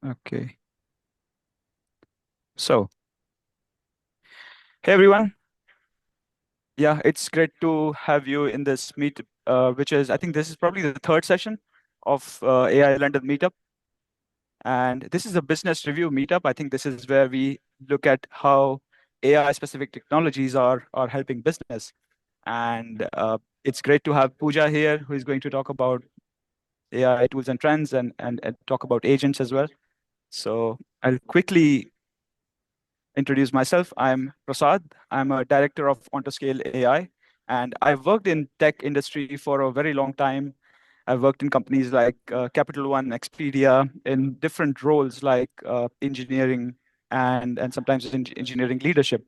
Okay. So, hey everyone. Yeah, it's great to have you in this meet, which is, I think this is probably the third session of AI London meetup. And this is a business review meetup. I think this is where we look at how AI specific technologies are helping business. And it's great to have Pooja here, who is going to talk about AI tools and trends and talk about agents as well. So I'll quickly introduce myself. I'm Prasad. I'm a director of OntoScale AI, and I've worked in tech industry for a very long time. I've worked in companies like Capital One, Expedia, in different roles like engineering and sometimes in engineering leadership.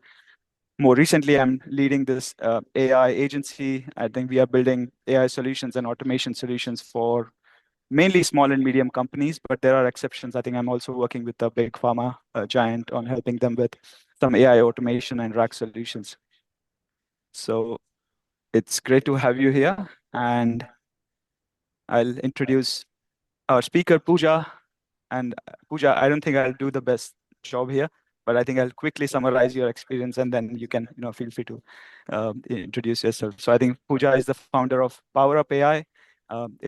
More recently, I'm leading this AI agency. I think we are building AI solutions and automation solutions for mainly small and medium companies, but there are exceptions. I think I'm also working with a big pharma giant on helping them with some AI automation and rack solutions. So it's great to have you here. And I'll introduce our speaker, Pooja. And Pooja, I don't think I'll do the best job here, but I think I'll quickly summarize your experience and then you can, feel free to introduce yourself. So I think Pooja is the founder of Power Up AI.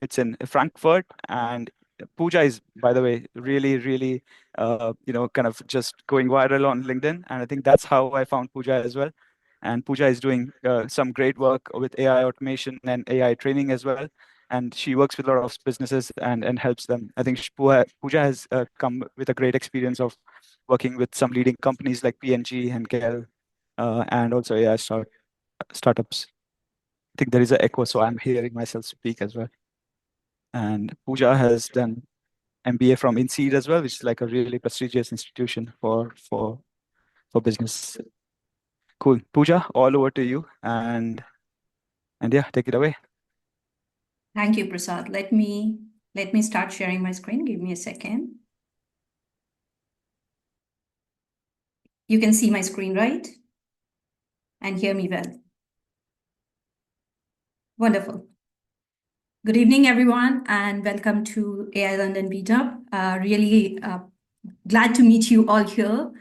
It's in Frankfurt, and Pooja is, by the way, really, really, kind of just going viral on LinkedIn. And I think that's how I found Pooja as well. And Pooja is doing some great work with AI automation and AI training as well, and she works with a lot of businesses and helps them. I think Pooja has come with a great experience of working with some leading companies like P&G and Kell, and also AI startups. I think there is an echo, so I'm hearing myself speak as well. And Pooja has done MBA from INSEAD as well, which is like a really prestigious institution for business. Cool, Pooja, all over to you, and yeah, take it away. Thank you, Prasad. Let me start sharing my screen. Give me a second. You can see my screen, right? And hear me well. Wonderful. Good evening, everyone, and welcome to AI London Meetup. Really glad to meet you all here.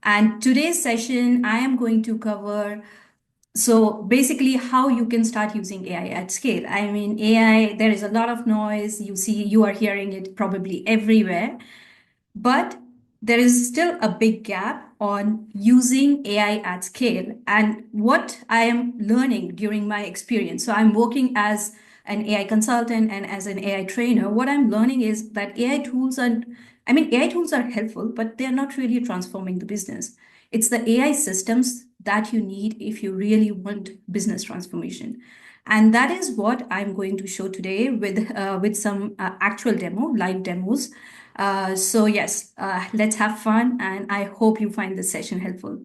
And today's session, I am going to cover basically how you can start using AI at scale. I mean, AI, there is a lot of noise. You are hearing it probably everywhere. But there is still a big gap on using AI at scale. And what I am learning during my experience, so I'm working as an AI consultant and as an AI trainer, what I'm learning is that AI tools are helpful, but they're not really transforming the business. It's the AI systems that you need if you really want business transformation. And that is what I'm going to show today with some actual live demos. Let's have fun, and I hope you find this session helpful.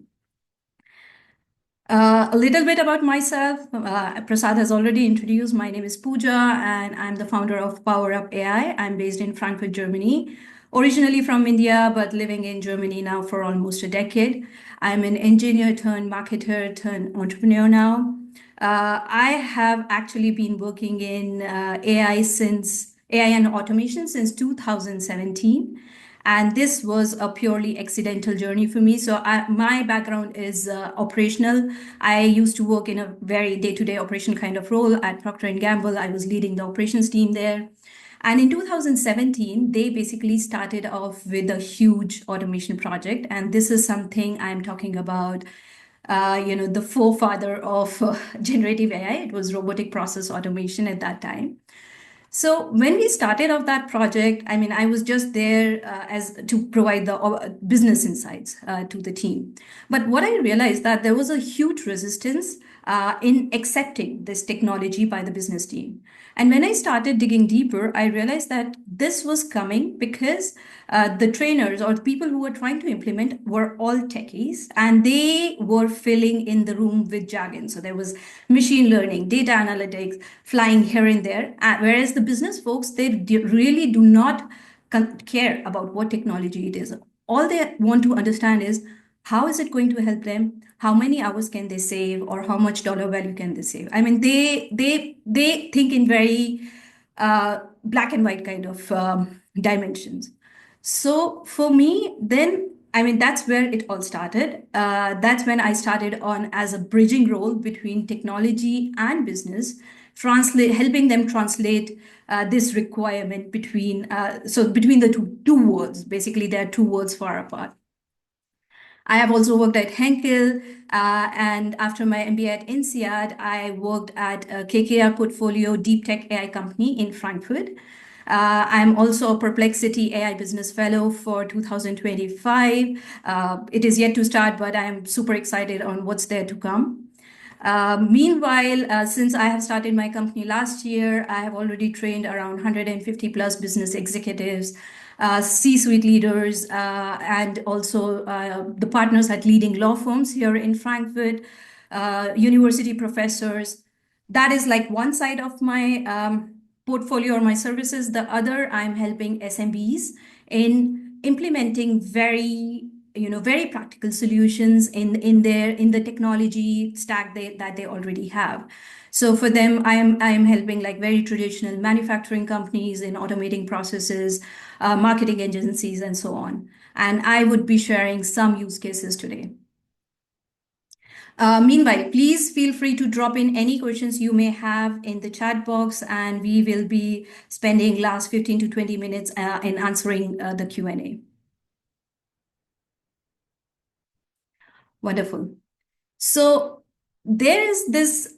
A little bit about myself. Prasad has already introduced. My name is Pooja, and I'm the founder of Power Up AI. I'm based in Frankfurt, Germany, originally from India, but living in Germany now for almost a decade. I'm an engineer turned marketer turned entrepreneur now. I have actually been working in AI and automation since 2017. And this was a purely accidental journey for me. My background is operational. I used to work in a very day-to-day operation kind of role at Procter& Gamble. I was leading the operations team there. And in 2017, they basically started off with a huge automation project. And this is something I'm talking about, the forefather of generative AI. It was robotic process automation at that time. So when we started off that project, I mean, I was just there as to provide the business insights to the team. But what I realized that there was a huge resistance in accepting this technology by the business team. And when I started digging deeper, I realized that this was coming because the trainers or the people who were trying to implement were all techies, and they were filling in the room with jargon. So there was machine learning, data analytics flying here and there, whereas the business folks, they really do not care about what technology it is. All they want to understand is how is it going to help them, how many hours can they save, or how much dollar value can they save. I mean, they think in very black and white kind of dimensions. So for me, then, I mean, that's where it all started. That's when I started on as a bridging role between technology and business, helping them translate this requirement between the two worlds. Basically, there are two worlds far apart. I have also worked at Henkel, and after my MBA at INSEAD, I worked at a KKR portfolio deep tech AI company in Frankfurt. I'm also a Perplexity AI Business Fellow for 2025. It is yet to start, but I'm super excited on what's there to come. Meanwhile, since I have started my company last year, I have already trained around 150 plus business executives, C-suite leaders, and also the partners at leading law firms here in Frankfurt, university professors. That is like one side of my portfolio or my services. The other, I'm helping SMBs in implementing very practical solutions in the technology stack that they already have. So for them, I am helping like very traditional manufacturing companies in automating processes, marketing agencies, and so on. And I would be sharing some use cases today. Meanwhile, please feel free to drop in any questions you may have in the chat box, and we will be spending last 15 to 20 minutes in answering the Q&A. Wonderful. So there is this,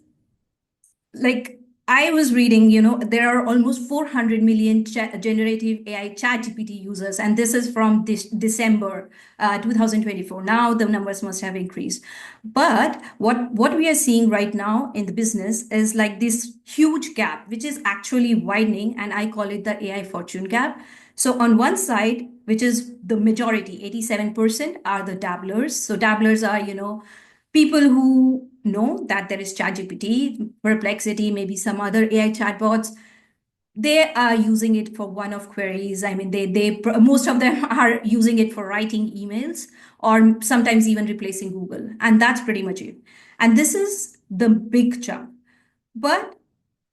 like, I was reading, there are almost 400 million generative AI ChatGPT users, and this is from this December 2024. Now the numbers must have increased. But what we are seeing right now in the business is like this huge gap, which is actually widening, and I call it the AI fortune gap. So on one side, which is the majority, 87% are the dabblers. So dabblers are, people who know that there is ChatGPT, Perplexity, maybe some other AI chatbots. They are using it for one-off queries. I mean, most of them are using it for writing emails or sometimes even replacing Google, and that's pretty much it. And this is the big chunk. But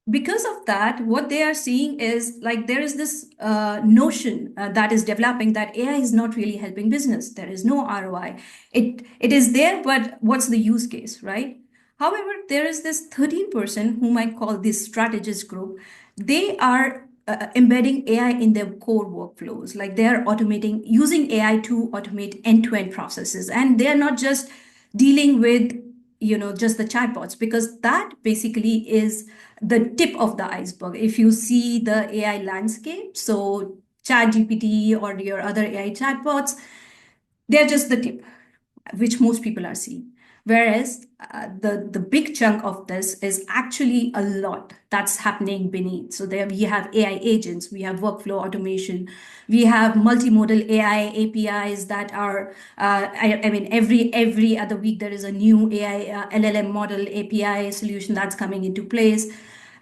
because of that, what they are seeing is like there is this notion that is developing that AI is not really helping business. There is no ROI. It is there, but what's the use case, right? However, there is this 13% whom I call this strategist group. They are embedding AI in their core workflows. Like they are automating, using AI to automate end-to-end processes, and they are not just dealing with just the chatbots, because that basically is the tip of the iceberg. If you see the AI landscape, so ChatGPT or your other AI chatbots, they're just the tip, which most people are seeing. Whereas the big chunk of this is actually a lot that's happening beneath. So there we have AI agents, we have workflow automation, we have multimodal AI APIs that are, I mean, every other week there is a new AI LLM model API solution that's coming into place.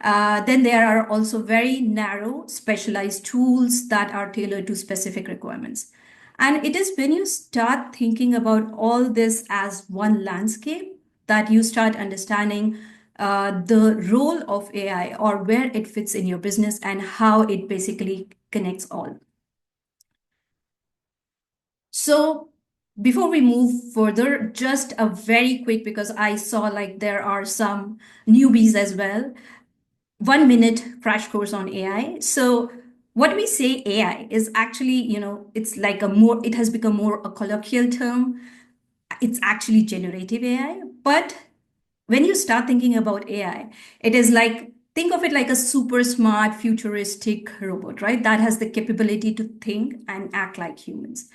Then there are also very narrow, specialized tools that are tailored to specific requirements. And it is when you start thinking about all this as one landscape that you start understanding the role of AI or where it fits in your business and how it basically connects all. So before we move further, just a very quick, because I saw like there are some newbies as well. 1 minute crash course on AI. So what we say AI is actually, it's like it has become more a colloquial term. It's actually generative AI. But when you start thinking about AI, it is like, think of it like a super smart, futuristic robot, right? That has the capability to think and act like humans.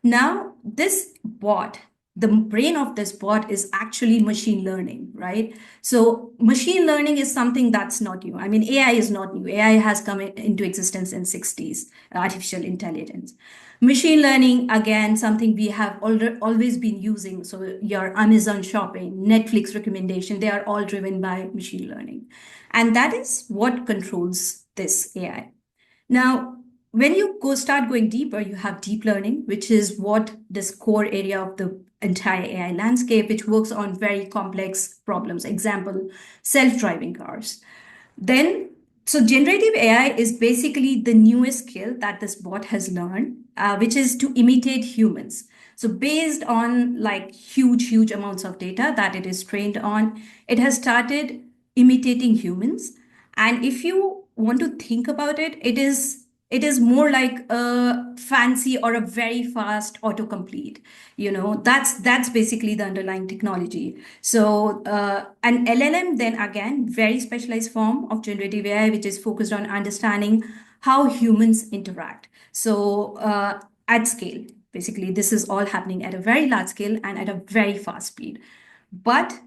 Now, this bot, the brain of this bot is actually machine learning, right? So, machine learning is something that's not new. I mean, AI is not new. AI has come into existence in 60s, artificial intelligence. Machine learning, again, something we have always been using. So, your Amazon shopping, Netflix recommendation, they are all driven by machine learning. And that is what controls this AI. Now, when you start going deeper, you have deep learning, which is what this core area of the entire AI landscape, which works on very complex problems. Example, self-driving cars. Then So generative AI is basically the newest skill that this bot has learned, which is to imitate humans. So based on like huge amounts of data that it is trained on, it has started imitating humans. And if you want to think about it, it is more like a fancy or a very fast autocomplete. That's basically the underlying technology. So an LLM, then again, very specialized form of generative AI, which is focused on understanding how humans interact. So at scale, basically, this is all happening at a very large scale and at a very fast speed. But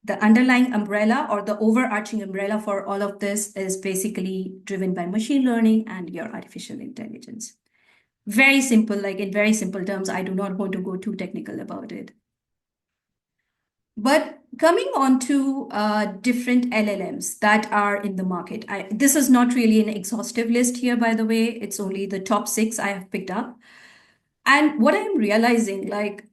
the underlying umbrella or the overarching umbrella for all of this is basically driven by machine learning and your artificial intelligence. Very simple, like in very simple terms. I do not want to go too technical about it. But coming on to different LLMs that are in the market, this is not really an exhaustive list here, by the way. It's only the top six I have picked up. And what I'm realizing, like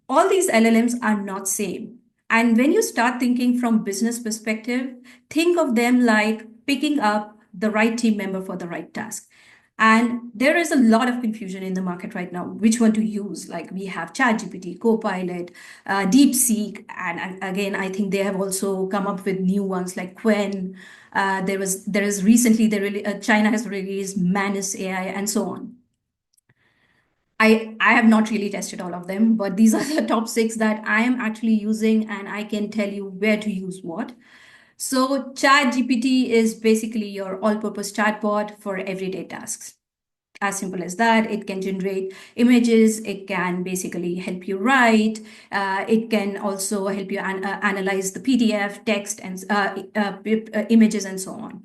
all these LLMs are not same. And when you start thinking from business perspective, think of them like picking up the right team member for the right task. And there is a lot of confusion in the market right now, which one to use. Like we have ChatGPT, Copilot, DeepSeek, and again, I think they have also come up with new ones like Quen. There is recently China has released Manus AI and so on. I have not really tested all of them, but these are the top six that I am actually using, and I can tell you where to use what. So ChatGPT is basically your all-purpose chatbot for everyday tasks. As simple as that. It can generate images. It can basically help you write. It can also help you analyze the PDF, text, and images, and so on.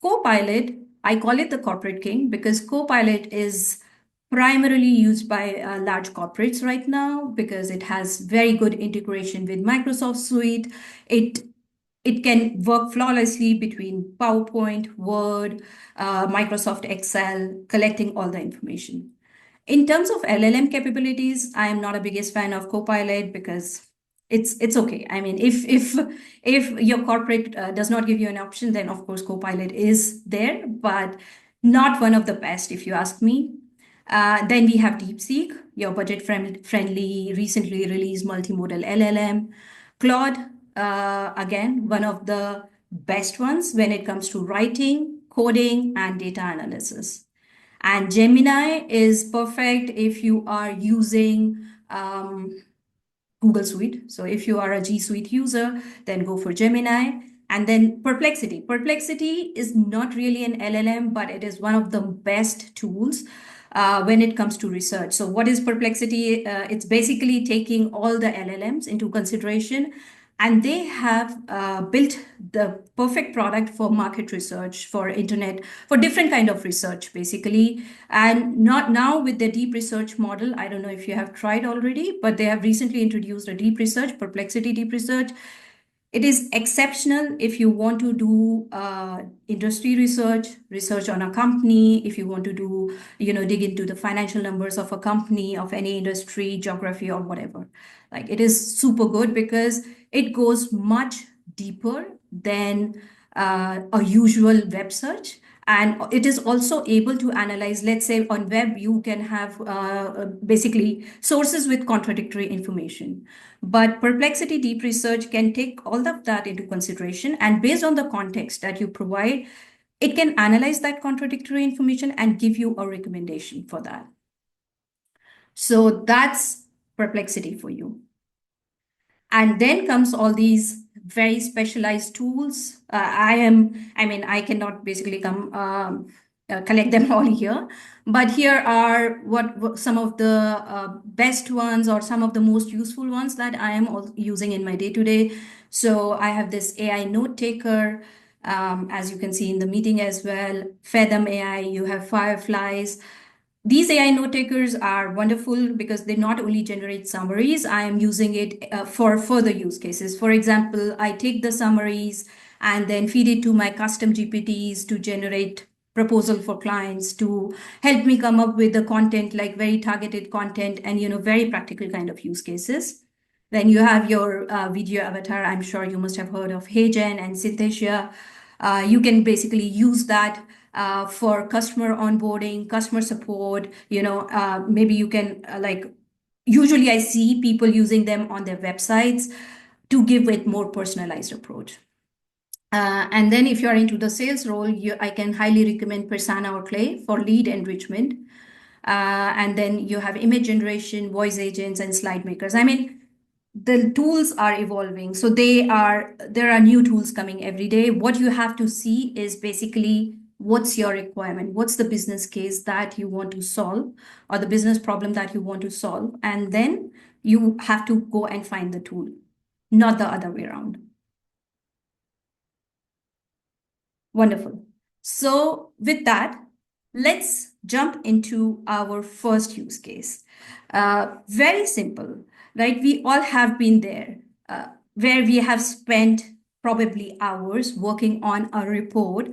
Copilot, I call it the corporate king because Copilot is primarily used by large corporates right now because it has very good integration with Microsoft Suite. It it can work flawlessly between PowerPoint, Word, Microsoft Excel, collecting all the information. In terms of LLM capabilities, I am not a biggest fan of Copilot because it's okay. I mean, if your corporate does not give you an option, then of course Copilot is there, but not one of the best, if you ask me. Then we have DeepSeek, your budget friendly, recently released multimodal LLM. Claude, again, one of the best ones when it comes to writing, coding, and data analysis. And Gemini is perfect if you are using Google Suite. So if you are a G Suite user, then go for Gemini. And then Perplexity. Perplexity is not really an LLM, but it is one of the best tools when it comes to research. So what is Perplexity? It's basically taking all the LLMs into consideration, and they have built the perfect product for market research, for internet, for different kind of research, basically. And not now with the deep research model. I don't know if you have tried already, but they have recently introduced a deep research, Perplexity Deep Research. It is exceptional if you want to do industry research on a company, if you want to do, dig into the financial numbers of a company, of any industry, geography, or whatever. Like it is super good because it goes much deeper than a usual web search. And it is also able to analyze, let's say on web, you can have basically sources with contradictory information. But Perplexity Deep Research can take all of that into consideration. And based on the context that you provide, it can analyze that contradictory information and give you a recommendation for that. So that's Perplexity for you. And then comes all these very specialized tools. I cannot basically come collect them all here, but here are what some of the best ones or some of the most useful ones that I am using in my day to day. So I have this AI note taker, as you can see in the meeting as well. Fathom AI, you have Fireflies. These AI note takers are wonderful because they not only generate summaries, I am using it for further use cases. For example, I take the summaries and then feed it to my custom GPTs to generate proposal for clients to help me come up with the content, like very targeted content and, very practical kind of use cases. Then you have your video avatar. I'm sure you must have heard of HeyGen and Synthesia. You can basically use that for customer onboarding, customer support. Maybe you can usually I see people using them on their websites to give it more personalized approach. And then if you are into the sales role, I can highly recommend Persona or Clay for lead enrichment. And then you have image generation, voice agents, and slide makers. I mean, the tools are evolving. So there are new tools coming every day. What you have to see is basically what's your requirement, what's the business case that you want to solve, or the business problem that you want to solve. And then you have to go and find the tool, not the other way around. Wonderful. So, with that, let's jump into our first use case. Very simple, right? We all have been there, where we have spent probably hours working on a report,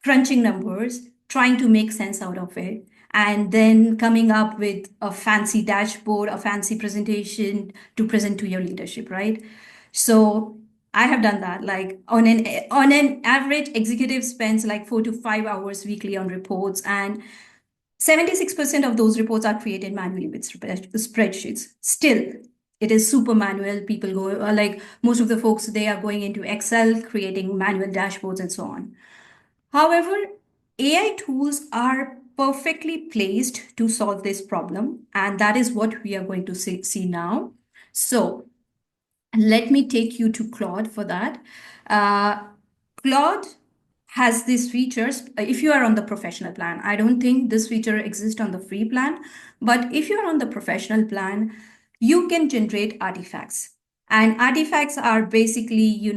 crunching numbers, trying to make sense out of it, and then coming up with a fancy dashboard, a fancy presentation to present to your leadership, right? So I have done that. Like on an average, executive spends like 4 to 5 hours weekly on reports, and 76% of those reports are created manually with spreadsheets. Still, it is super manual. People go like most of the folks, they are going into Excel, creating manual dashboards and so on. However, AI tools are perfectly placed to solve this problem, and that is what we are going to see now. So let me take you to Claude for that. Uh, Claude has these features. If you are on the professional plan, I don't think this feature exists on the free plan, but if you're on the professional plan, you can generate artifacts. And artifacts are basically,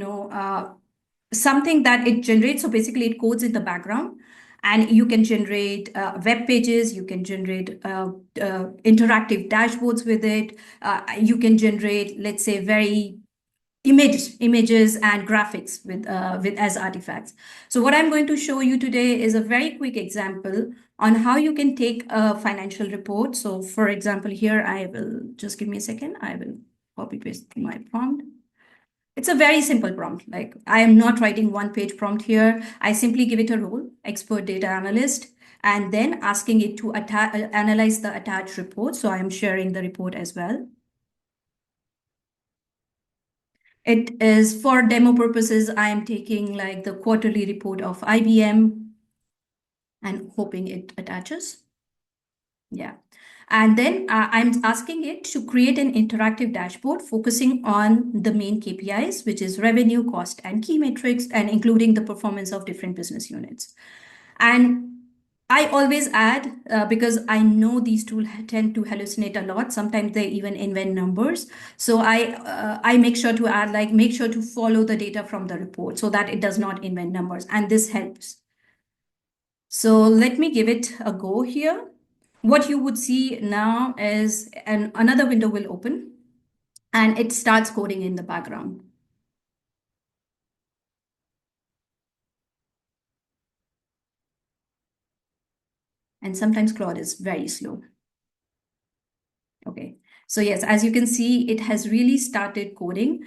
something that it generates. So basically, it codes in the background. And you can generate web pages, you can generate interactive dashboards with it. You can generate, let's say, very images and graphics with as artifacts. So what I'm going to show you today is a very quick example on how you can take a financial report. So for example, here I will just give me a second. I will copy paste my prompt. It's a very simple prompt. Like I am not writing one-page prompt here. I simply give it a role, expert data analyst, and then asking it to analyze the attached report. So I am sharing the report as well. It is for demo purposes. I am taking like the quarterly report of IBM and hoping it attaches. Yeah. And then I'm asking it to create an interactive dashboard focusing on the main KPIs, which is revenue, cost, and key metrics, and including the performance of different business units. And I always add, because I know these tools tend to hallucinate a lot. Sometimes they even invent numbers. So I make sure to add, like, make sure to follow the data from the report so that it does not invent numbers. And this helps. So let me give it a go here. What you would see now is another window will open and it starts coding in the background. And sometimes Claude is very slow. Okay. So yes, as you can see, it has really started coding.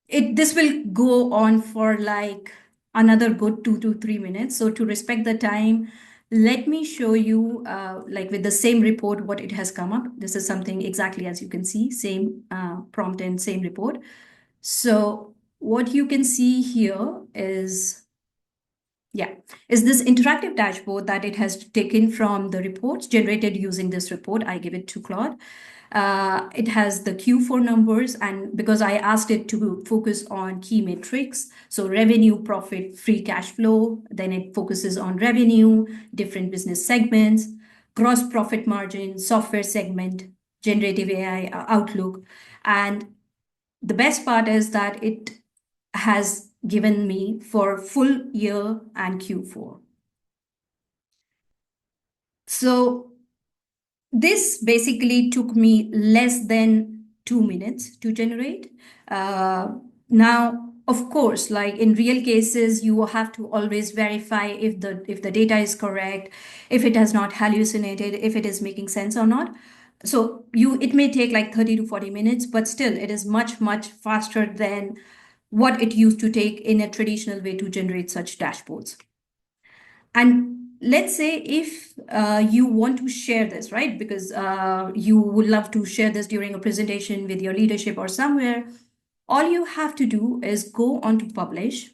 This will go on for like another good 2 to 3 minutes. So to respect the time, let me show you like with the same report what it has come up. This is something exactly as you can see, same prompt and same report. So what you can see here is this interactive dashboard that it has taken from the reports generated using this report. I give it to Claude. It has the Q4 numbers, and because I asked it to focus on key metrics, so revenue, profit, free cash flow, then it focuses on revenue, different business segments, gross profit margin, software segment, generative AI outlook. And the best part is that it has given me for full year and Q4. So this basically took me less than 2 minutes to generate. Now, of course, like in real cases, you will have to always verify if the data is correct, if it has not hallucinated, if it is making sense or not. So it may take like 30 to 40 minutes, but still it is much, much faster than what it used to take in a traditional way to generate such dashboards. And let's say if you want to share this, right? Because you would love to share this during a presentation with your leadership or somewhere, all you have to do is go on to publish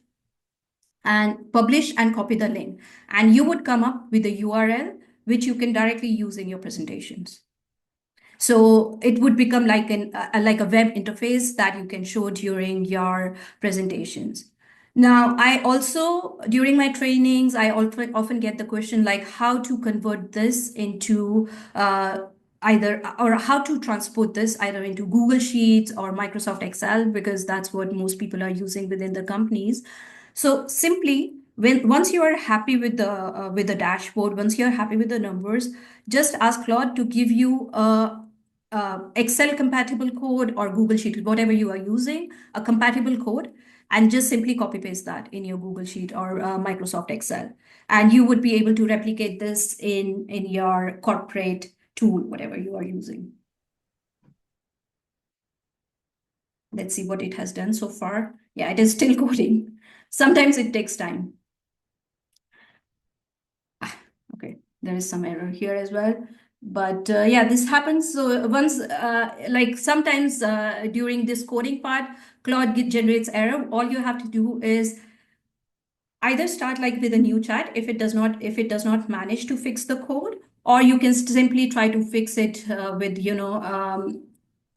and copy the link. And you would come up with a URL which you can directly use in your presentations. So it would become like like a web interface that you can show during your presentations. Now, I also, during my trainings, I often get the question like how to convert this into either, or how to transport this either into Google Sheets or Microsoft Excel, because that's what most people are using within the companies. So simply, once you are happy with the dashboard, once you're happy with the numbers, just ask Claude to give you a Excel compatible code or Google Sheet, whatever you are using, a compatible code, and just simply copy paste that in your Google Sheet or Microsoft Excel. And you would be able to replicate this in your corporate tool, whatever you are using. Let's see what it has done so far. Yeah, it is still coding. Sometimes it takes time. Okay, there is some error here as well. But yeah, this happens. So once, like sometimes during this coding part, Claude generates error. All you have to do is either start like with a new chat if it does not manage to fix the code, or you can simply try to fix it with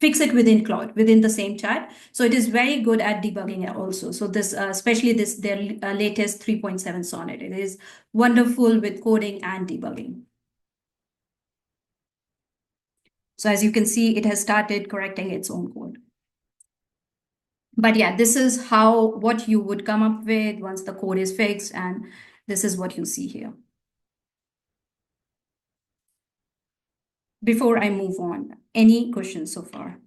fix it within Claude within the same chat. So it is very good at debugging also. So this especially this their latest 3.7 Sonnet, it is wonderful with coding and debugging. So as you can see, it has started correcting its own code. But yeah, this is what you would come up with once the code is fixed, and this is what you see here. Before I move on, any questions so far?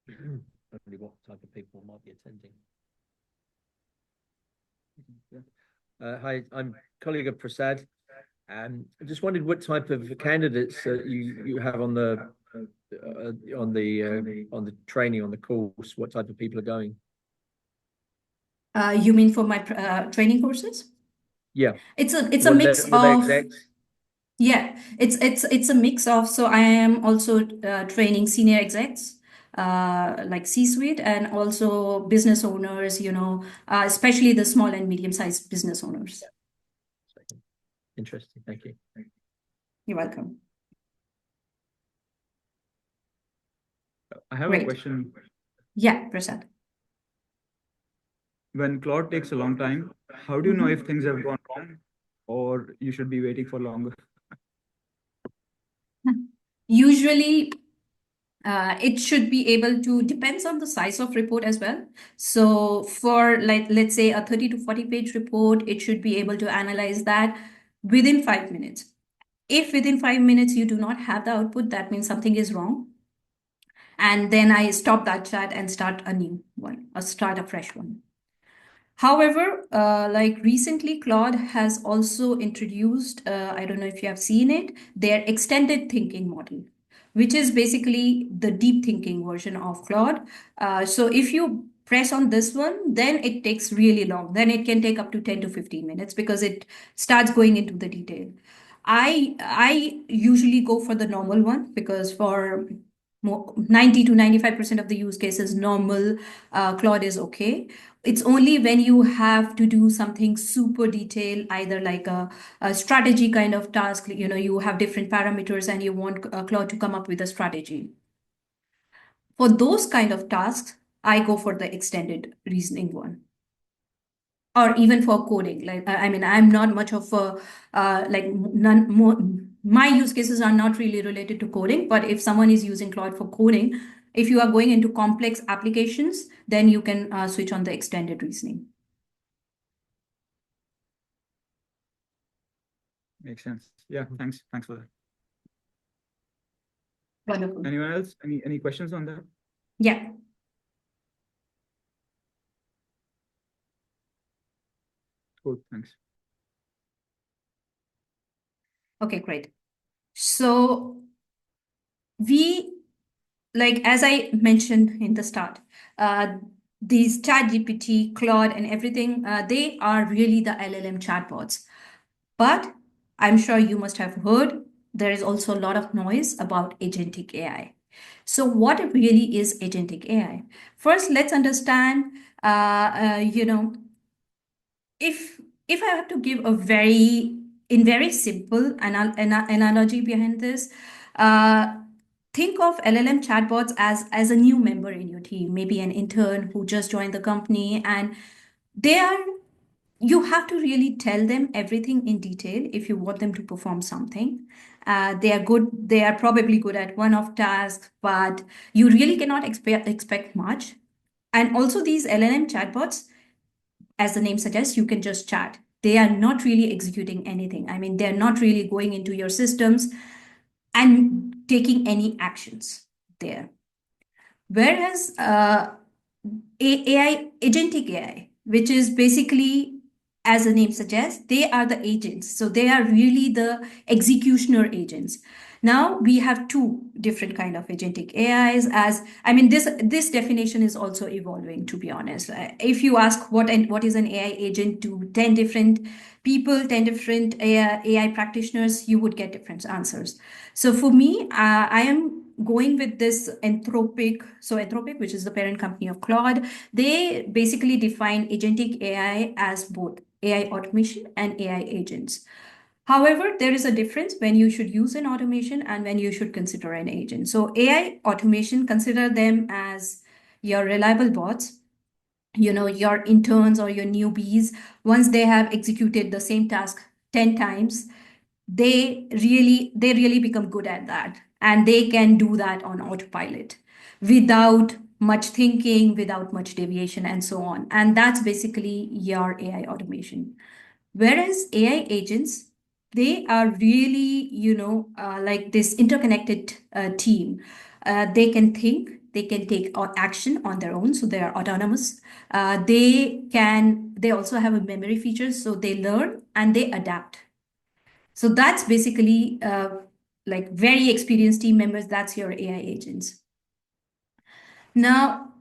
Only what type of people might be attending. Hi, I'm a colleague of Prasad. I just wondered what type of candidates you have on the training, on the course. What type of people are going? You mean for my training courses? Yeah. It's a mix Were they of execs? Yeah, it's a mix of. So I am also training senior execs, like C-suite, and also business owners. Especially the small and medium-sized business owners. Interesting. Thank you. You're welcome. I have Great. a question. Yeah, Prasad. When Claude takes a long time, how do you know if things have gone wrong or you should be waiting for longer? Usually, it should be able to, depends on the size of report as well. So for like, let's say a 30 to 40 page report, it should be able to analyze that within 5 minutes. If within 5 minutes you do not have the output, that means something is wrong. And then I stop that chat and start a new one, or start a fresh one. However, like recently, Claude has also introduced, I don't know if you have seen it, their extended thinking model, which is basically the deep thinking version of Claude. So if you press on this one, then it takes really long. Then it can take up to 10 to 15 minutes because it starts going into the detail. I usually go for the normal one because for 90 to 95% of the use cases, normal Claude is okay. It's only when you have to do something super detailed, either like a strategy kind of task, you have different parameters and you want Claude to come up with a strategy. For those kind of tasks, I go for the extended reasoning one. Or even for coding, like I mean, I'm not much of a like none more. My use cases are not really related to coding, but if someone is using Claude for coding, if you are going into complex applications, then you can switch on the extended reasoning. Makes sense. Yeah, thanks. Thanks for that. Wonderful. Anyone else? Any questions on that? Yeah. Cool, thanks. Okay, great. So we, like, as I mentioned in the start, these ChatGPT, Claude, and everything, they are really the LLM chatbots. But I'm sure you must have heard there is also a lot of noise about agentic AI. So, what really is agentic AI? First, let's understand, if if I have to give a very simple analogy behind this, uh, think of LLM chatbots as a new member in your team, maybe an intern who just joined the company, and they are you have to really tell them everything in detail if you want them to perform something. They are probably good at one-off tasks, but you really cannot expect much. And also, these LLM chatbots, as the name suggests, you can just chat. They are not really executing anything. I mean, they're not really going into your systems and taking any actions there. Whereas AI, agentic AI, which is basically, as the name suggests, they are the agents. So they are really the executioner agents. Now we have two different kind of agentic AIs. As I mean, this definition is also evolving. To be honest, if you ask what is an AI agent to 10 different people, 10 different AI practitioners, you would get different answers. So for me, I am going with this Anthropic. So Anthropic, which is the parent company of Claude, they basically define agentic AI as both AI automation and AI agents. However, there is a difference when you should use an automation and when you should consider an agent. So AI automation, consider them as your reliable bots, your interns or your newbies. Once they have executed the same task 10 times, they really become good at that, and they can do that on autopilot without much thinking, without much deviation, and so on. And that's basically your AI automation. Whereas AI agents, they are really, like this interconnected team. They can think, they can take action on their own, so they are autonomous. They also have a memory feature, so they learn and they adapt. So that's basically like very experienced team members. That's your AI agents. Now,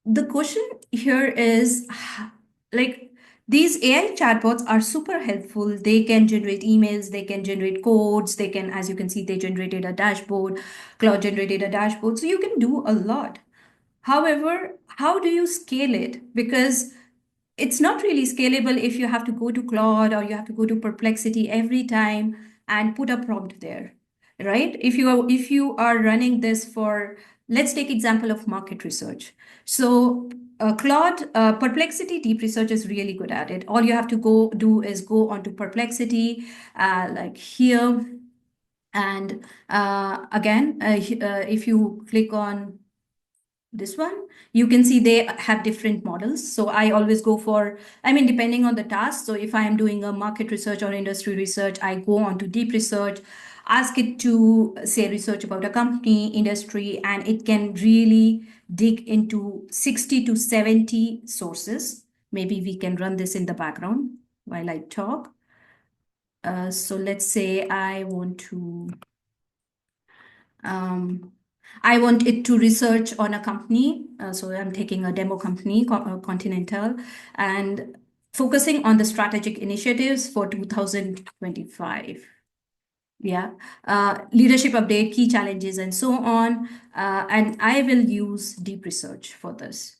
the question here is, like, these AI chatbots are super helpful. They can generate emails, they can generate codes, they can, as you can see, they generated a dashboard, Cloud generated a dashboard. So you can do a lot. However, how do you scale it? Because it's not really scalable if you have to go to Claude or you have to go to Perplexity every time and put a prompt there, right? If you are running this for, let's take example of market research. So Claude, Perplexity Deep Research is really good at it. All you have to go do is go onto Perplexity, like here, and again, if you click on this one, you can see they have different models. So I always go for, I mean, depending on the task. So if I am doing a market research or industry research, I go on to deep research, ask it to say research about a company, industry, and it can really dig into 60 to 70 sources. Maybe we can run this in the background while I talk. So let's say um, I want it to research on a company. So I'm taking a demo company, Continental, and focusing on the strategic initiatives for 2025. Yeah. Leadership update, key challenges, and so on. And I will use deep research for this.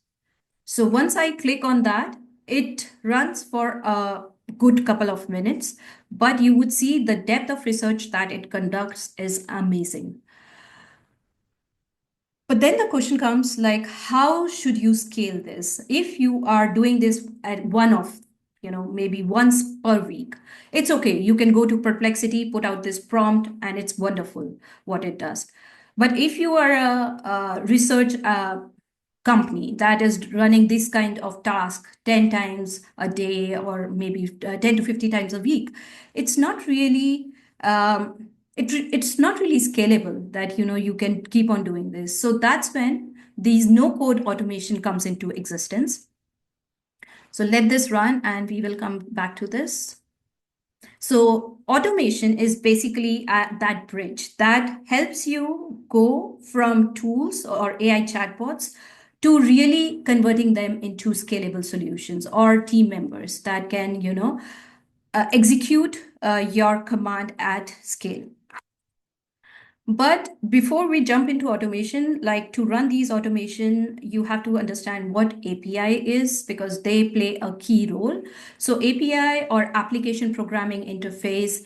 So once I click on that, it runs for a good couple of minutes, but you would see the depth of research that it conducts is amazing. But then the question comes, like, how should you scale this? If you are doing this at one of, maybe once per week, it's okay. You can go to Perplexity, put out this prompt, and it's wonderful what it does. But if you are a research company that is running this kind of task 10 times a day or maybe 10 to 50 times a week, it's not really it's not really scalable that you can keep on doing this. So that's when these no code automation comes into existence. So let this run and we will come back to this. So automation is basically that bridge that helps you go from tools or AI chatbots to really converting them into scalable solutions or team members that can, execute your command at scale. But before we jump into automation, like to run these automation, you have to understand what API is because they play a key role. So API or application programming interface,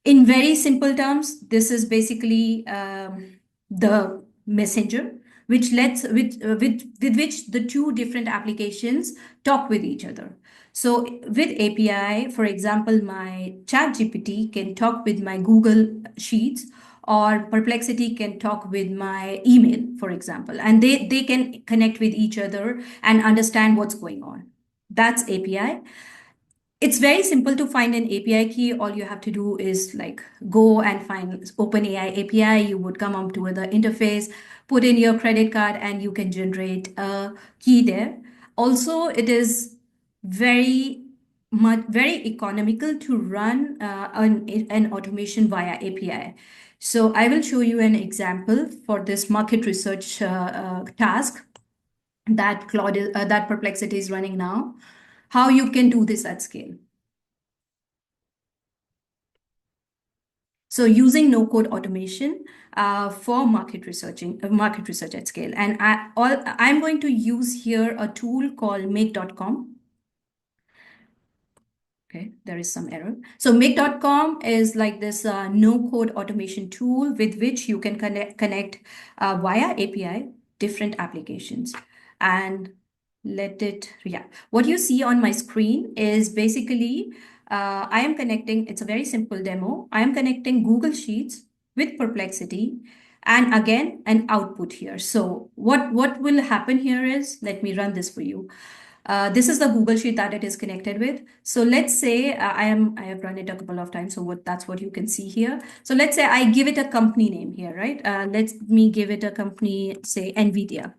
in very simple terms, this is basically the messenger which with which the two different applications talk with each other. So with API, for example, my ChatGPT can talk with my Google Sheets, or Perplexity can talk with my email, for example, and they can connect with each other and understand what's going on. That's API. It's very simple to find an API key. All you have to do is like go and find OpenAI API. You would come up to the interface, put in your credit card, and you can generate a key there. Also, it is very economical to run an automation via API. So I will show you an example for this market research task that that Perplexity is running now, how you can do this at scale. So using no-code automation for market research at scale. And I'm going to use here a tool called make.com. Okay, there is some error. So make.com is like this no-code automation tool with which you can connect via API different applications. And what you see on my screen is basically, I am connecting, it's a very simple demo. I am connecting Google Sheets with Perplexity and again, an output here. So what will happen here is, let me run this for you. This is the Google Sheet that it is connected with. So let's say I have run it a couple of times. So that's what you can see here. So let's say I give it a company name here, right? Let me give it a company, say NVIDIA.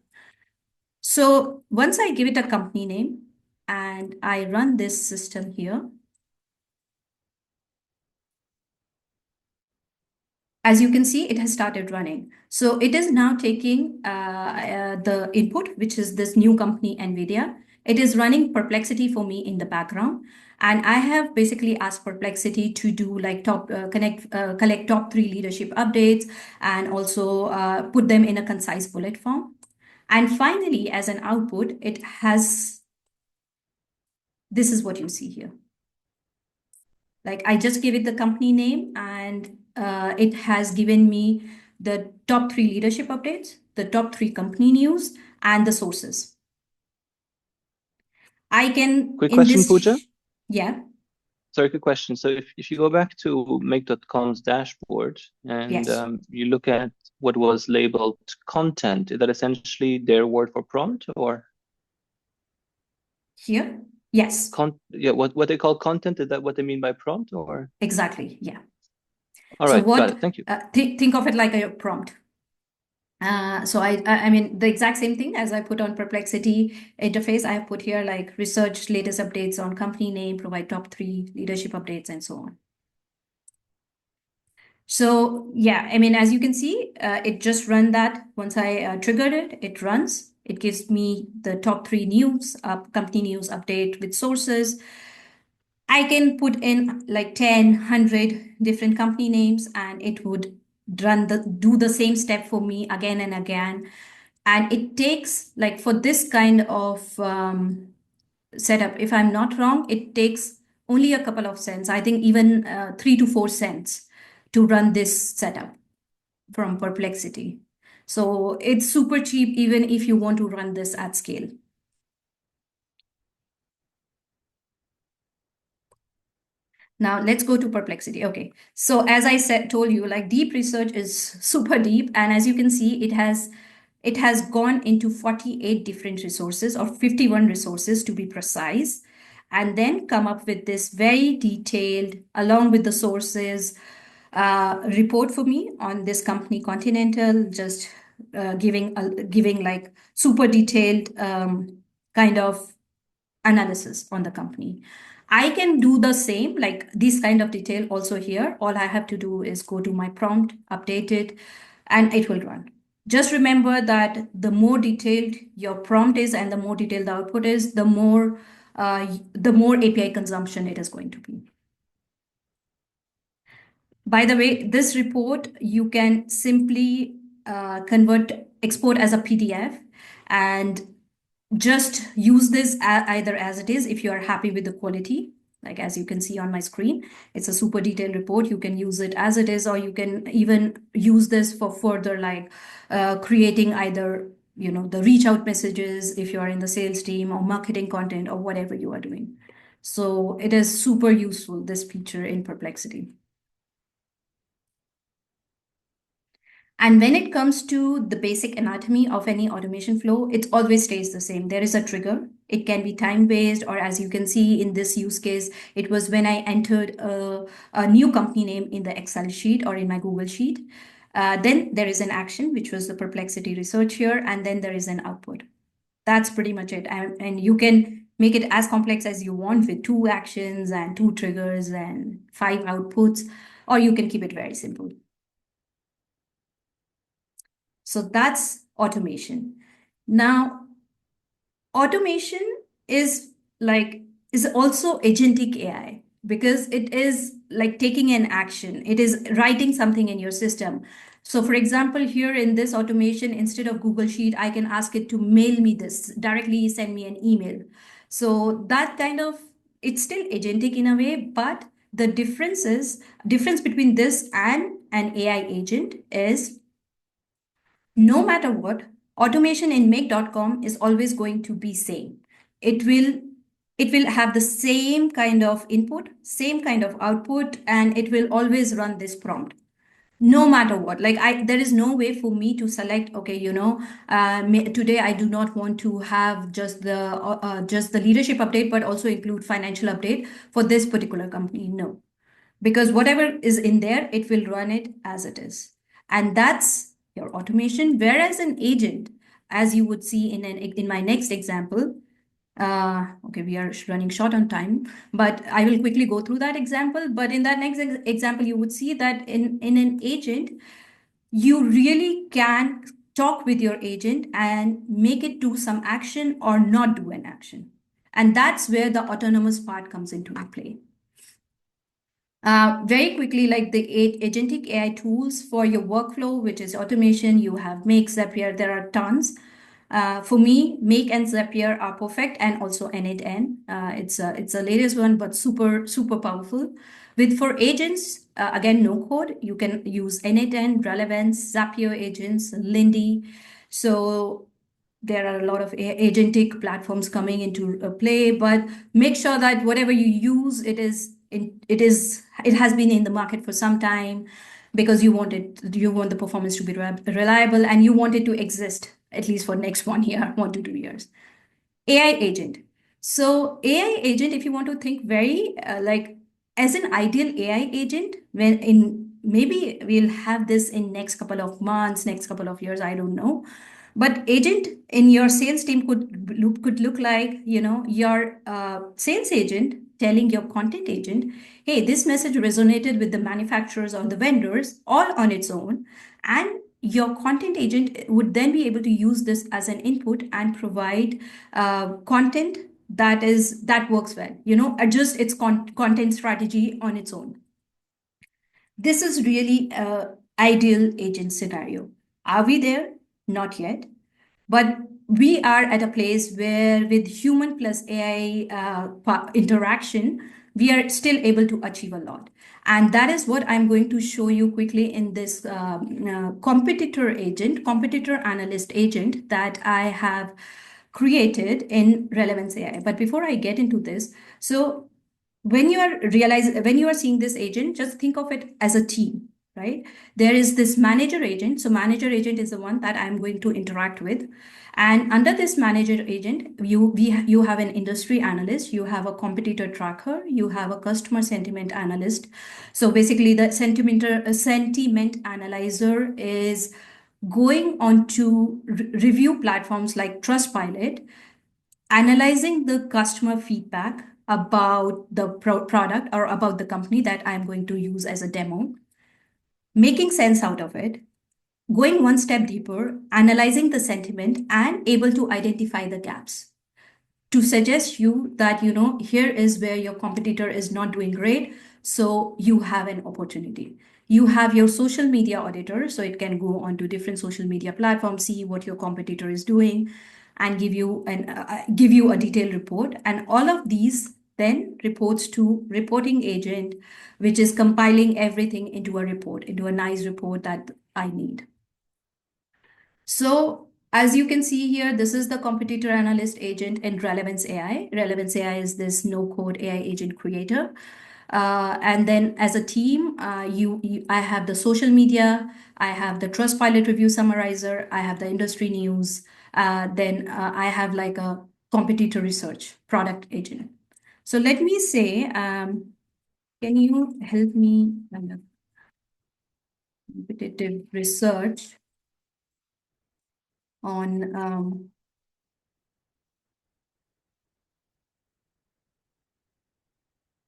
So once I give it a company name and I run this system here, as you can see, it has started running. So it is now taking the input, which is this new company, NVIDIA. It is running Perplexity for me in the background. And I have basically asked Perplexity to do like collect top 3 leadership updates and also put them in a concise bullet form. And finally, as an output, it has, this is what you see here. Like I just gave it the company name and it has given me the top 3 leadership updates, the top 3 company news, and the sources. I can Quick in question, this, Pooja. yeah. Sorry, quick question. So if you go back to make.com's dashboard and Yes. you look at what was labeled content, is that essentially their word for prompt or? Here? Yes. Yeah, what they call content, is that what they mean by prompt or? Exactly, yeah. All So right, what, got it. Thank you. think of it like a prompt. So I mean, the exact same thing as I put on Perplexity interface, I have put here like research latest updates on company name, provide top 3 leadership updates, and so on. So yeah, I mean, as you can see, it just run that. Once I triggered it, it runs. It gives me the top 3 news, company news update with sources. I can put in like 10, 100 different company names and it would do the same step for me again and again. And it takes like for this kind of setup, if I'm not wrong, it takes only a couple of cents. I think even 3 to 4 cents to run this setup from Perplexity. So it's super cheap even if you want to run this at scale. Now let's go to Perplexity. Okay. So as I told you, like deep research is super deep. And as you can see, it has gone into 48 different resources or 51 resources to be precise, and then come up with this very detailed, along with the sources, report for me on this company Continental, just giving like super detailed kind of analysis on the company. I can do the same, like this kind of detail also here. All I have to do is go to my prompt, update it, and it will run. Just remember that the more detailed your prompt is and the more detailed the output is, the more API consumption it is going to be. By the way, this report you can simply export as a PDF, and just use this either as it is if you are happy with the quality. Like as you can see on my screen, it's a super detailed report. You can use it as it is, or you can even use this for further like creating either the reach out messages if you are in the sales team, or marketing content, or whatever you are doing. So it is super useful, this feature in Perplexity. And when it comes to the basic anatomy of any automation flow, it always stays the same. There is a trigger. It can be time-based, or as you can see in this use case, it was when I entered a new company name in the Excel sheet or in my Google sheet. Then there is an action, which was the Perplexity research here, and then there is an output. That's pretty much it. And you can make it as complex as you want with 2 actions and 2 triggers and 5 outputs, or you can keep it very simple. So that's automation. Now, automation is also agentic AI, because it is like taking an action. It is writing something in your system. So for example, here in this automation, instead of Google Sheet, I can ask it to mail me this, directly send me an email. So that kind of, it's still agentic in a way, but the difference between this and an AI agent is, no matter what, automation in make.com is always going to be same. It will have the same kind of input, same kind of output, and it will always run this prompt no matter what. Like there is no way for me to select, okay, today I do not want to have just the leadership update, but also include financial update for this particular company. No, because whatever is in there, it will run it as it is. And that's your automation. Whereas an agent, as you would see in my next example, okay, we are running short on time, but I will quickly go through that example. But in that next example, you would see that in an agent, you really can talk with your agent and make it do some action or not do an action. And that's where the autonomous part comes into play. Very quickly, like the agentic AI tools for your workflow, which is automation, you have Make, Zapier, there are tons. For me, Make and Zapier are perfect, and also N8N. It's a latest one, but super, super powerful. For agents, again, no code, you can use N8N, Relevance, Zapier agents, Lindy. So there are a lot of agentic platforms coming into play, but make sure that whatever you use, it has been in the market for some time, because you want the performance to be reliable, and you want it to exist at least for next 1 year, 1 to 2 years. AI agent. So AI agent, if you want to think very like as an ideal AI agent, maybe we'll have this in next couple of months, next couple of years, I don't know. But agent in your sales team could look like, your sales agent telling your content agent, hey, this message resonated with the manufacturers or the vendors all on its own. And your content agent would then be able to use this as an input and provide content that works well, adjust its content strategy on its own. This is really an ideal agent scenario. Are we there? Not yet. But we are at a place where with human plus AI interaction, we are still able to achieve a lot. And that is what I'm going to show you quickly in this competitor analyst agent that I have created in Relevance AI. But before I get into this, so when you are seeing this agent, just think of it as a team, right? There is this manager agent. So manager agent is the one that I'm going to interact with. And under this manager agent, you have an industry analyst, you have a competitor tracker, you have a customer sentiment analyst. So basically the sentiment analyzer is going on to review platforms like Trustpilot analyzing the customer feedback about the product or about the company that I'm going to use as a demo, making sense out of it, going one step deeper, analyzing the sentiment, and able to identify the gaps to suggest you that, here is where your competitor is not doing great. So you have an opportunity. You have your social media auditor, so it can go onto different social media platforms, see what your competitor is doing, and give you a detailed report. And all of these then reports to reporting agent, which is compiling everything into a report, into a nice report that I need. So as you can see here, this is the competitor analyst agent in Relevance AI. Relevance AI is this no-code AI agent creator. And then as a team, I have the social media, I have the Trustpilot review summarizer, I have the industry news, then I have like a competitor research product agent. So let me say, can you help me on competitive research on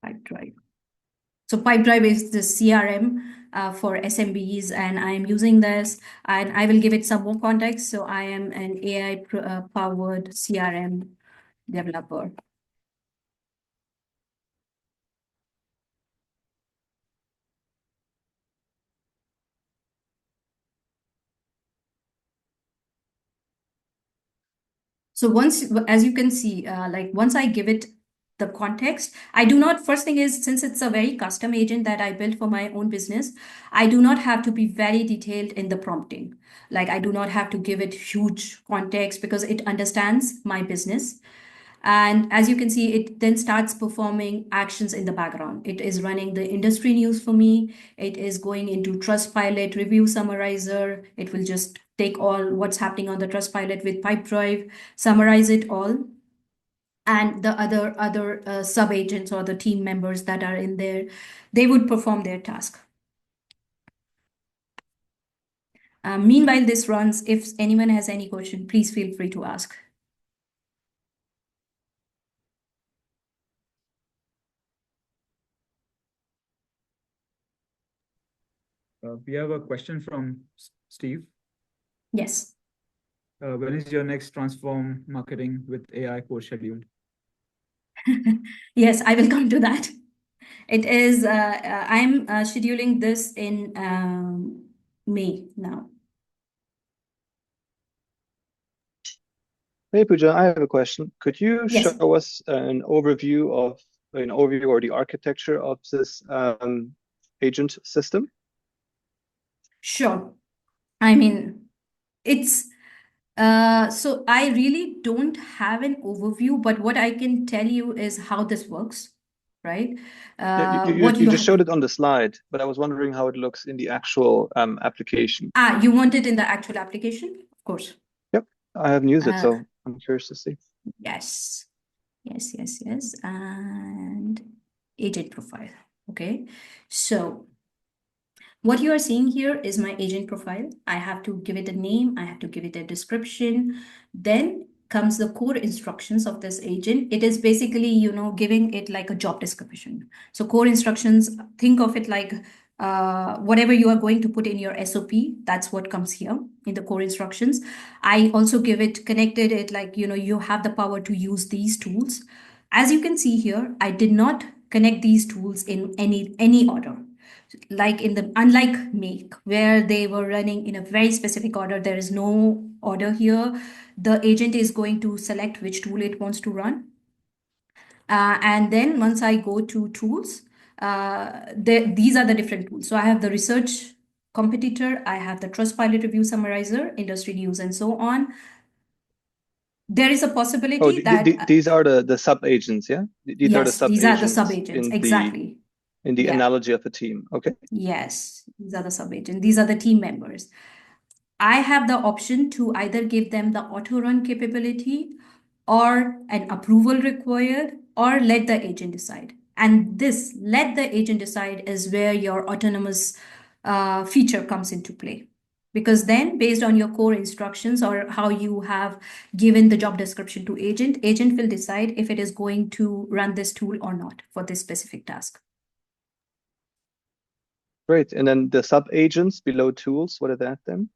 Pipedrive? So Pipedrive is the CRM for SMBs, and I'm using this, and I will give it some more context. So I am an AI powered CRM developer. So as you can see, once I give it the context, I do not, first thing is, since it's a very custom agent that I built for my own business, I do not have to be very detailed in the prompting. Like I do not have to give it huge context because it understands my business. And as you can see, it then starts performing actions in the background. It is running the industry news for me. It is going into Trustpilot review summarizer. It will just take all what's happening on the Trustpilot with Pipedrive, summarize it all. And the other sub agents or the team members that are in there, they would perform their task. Meanwhile, this runs. If anyone has any question, please feel free to ask. We have a question from Steve. Yes. When is your next transform marketing with AI course scheduled? Yes, I will come to that. It is, I'm scheduling this in May now. Hey Pooja, I have a question. Could you Yes. show us an overview or the architecture of this agent system? Sure. I mean, it's so I really don't have an overview, but what I can tell you is how this works, right? You just showed it on the slide, but I was wondering how it looks in the actual application. You want it in the actual application? Of course. Yep, I haven't used it, so I'm curious to see. Yes. And agent profile. Okay. So what you are seeing here is my agent profile. I have to give it a name. I have to give it a description. Then comes the core instructions of this agent. It is basically, giving it like a job description. So core instructions, think of it like whatever you are going to put in your SOP, that's what comes here in the core instructions. I also connected it like, you have the power to use these tools. As you can see here, I did not connect these tools in any order. Like unlike Make, where they were running in a very specific order, there is no order here. The agent is going to select which tool it wants to run. And then once I go to tools, these are the different tools. So I have the research competitor, I have the Trustpilot review summarizer, industry news, and so on. There is a possibility that these are the sub agents, yeah? These are the sub agents, exactly. In the analogy of a team, okay? Yes, these are the sub agents. These are the team members. I have the option to either give them the auto run capability or an approval required, or let the agent decide. And this let the agent decide is where your autonomous feature comes into play. Because then based on your core instructions or how you have given the job description to agent will decide if it is going to run this tool or not for this specific task. Great. And then the sub agents below tools, what are that then?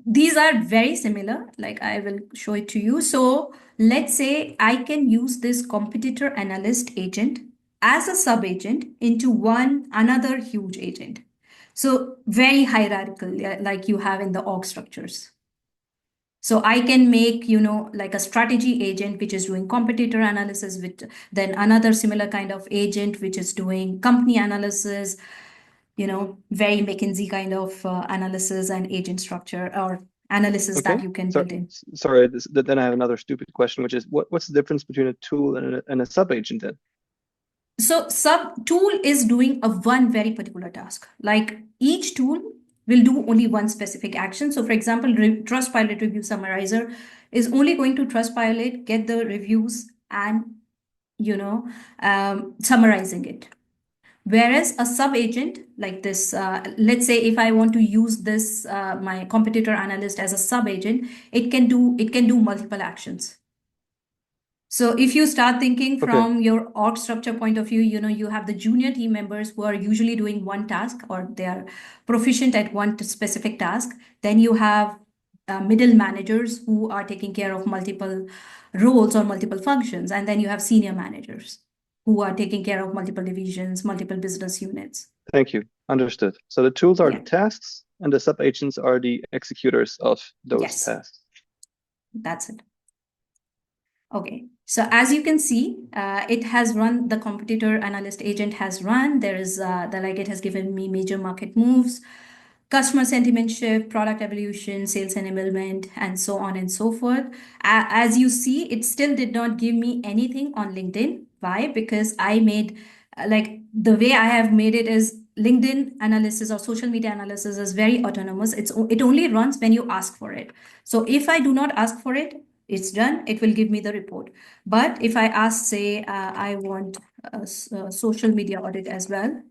These are very similar, like I will show it to you. So let's say I can use this competitor analyst agent as a sub agent into another huge agent. So very hierarchical, like you have in the org structures. So I can make, like a strategy agent, which is doing competitor analysis, with then another similar kind of agent, which is doing company analysis, very McKinsey kind of analysis and agent structure or analysis Okay. that you can So, build in. sorry, then I have another stupid question, which is what's the difference between a tool and a sub agent then? So sub tool is doing one very particular task. Like each tool will do only one specific action. So for example, Trustpilot review summarizer is only going to Trustpilot, get the reviews and, summarizing it. Whereas a sub agent like this, let's say if I want to use this, my competitor analyst as a sub agent, it can do multiple actions. So if you start thinking from your org structure point of view, you have the junior team members who are usually doing one task or they are proficient at one specific task. Then you have middle managers who are taking care of multiple roles or multiple functions. And then you have senior managers who are taking care of multiple divisions, multiple business units. Thank you. Understood. So the tools are Yeah. the tasks and the sub agents are the executors of those Yes. tasks. That's it. Okay, so as you can see, it has run, the competitor analyst agent has run. There is it has given me major market moves, customer sentiment shift, product evolution, sales enablement, and so on and so forth. As you see, it still did not give me anything on LinkedIn. Why? Because I made, the way I have made it is LinkedIn analysis or social media analysis is very autonomous. It only runs when you ask for it. So if I do not ask for it, it's done. It will give me the report. But if I ask, say, I want a social media audit as well.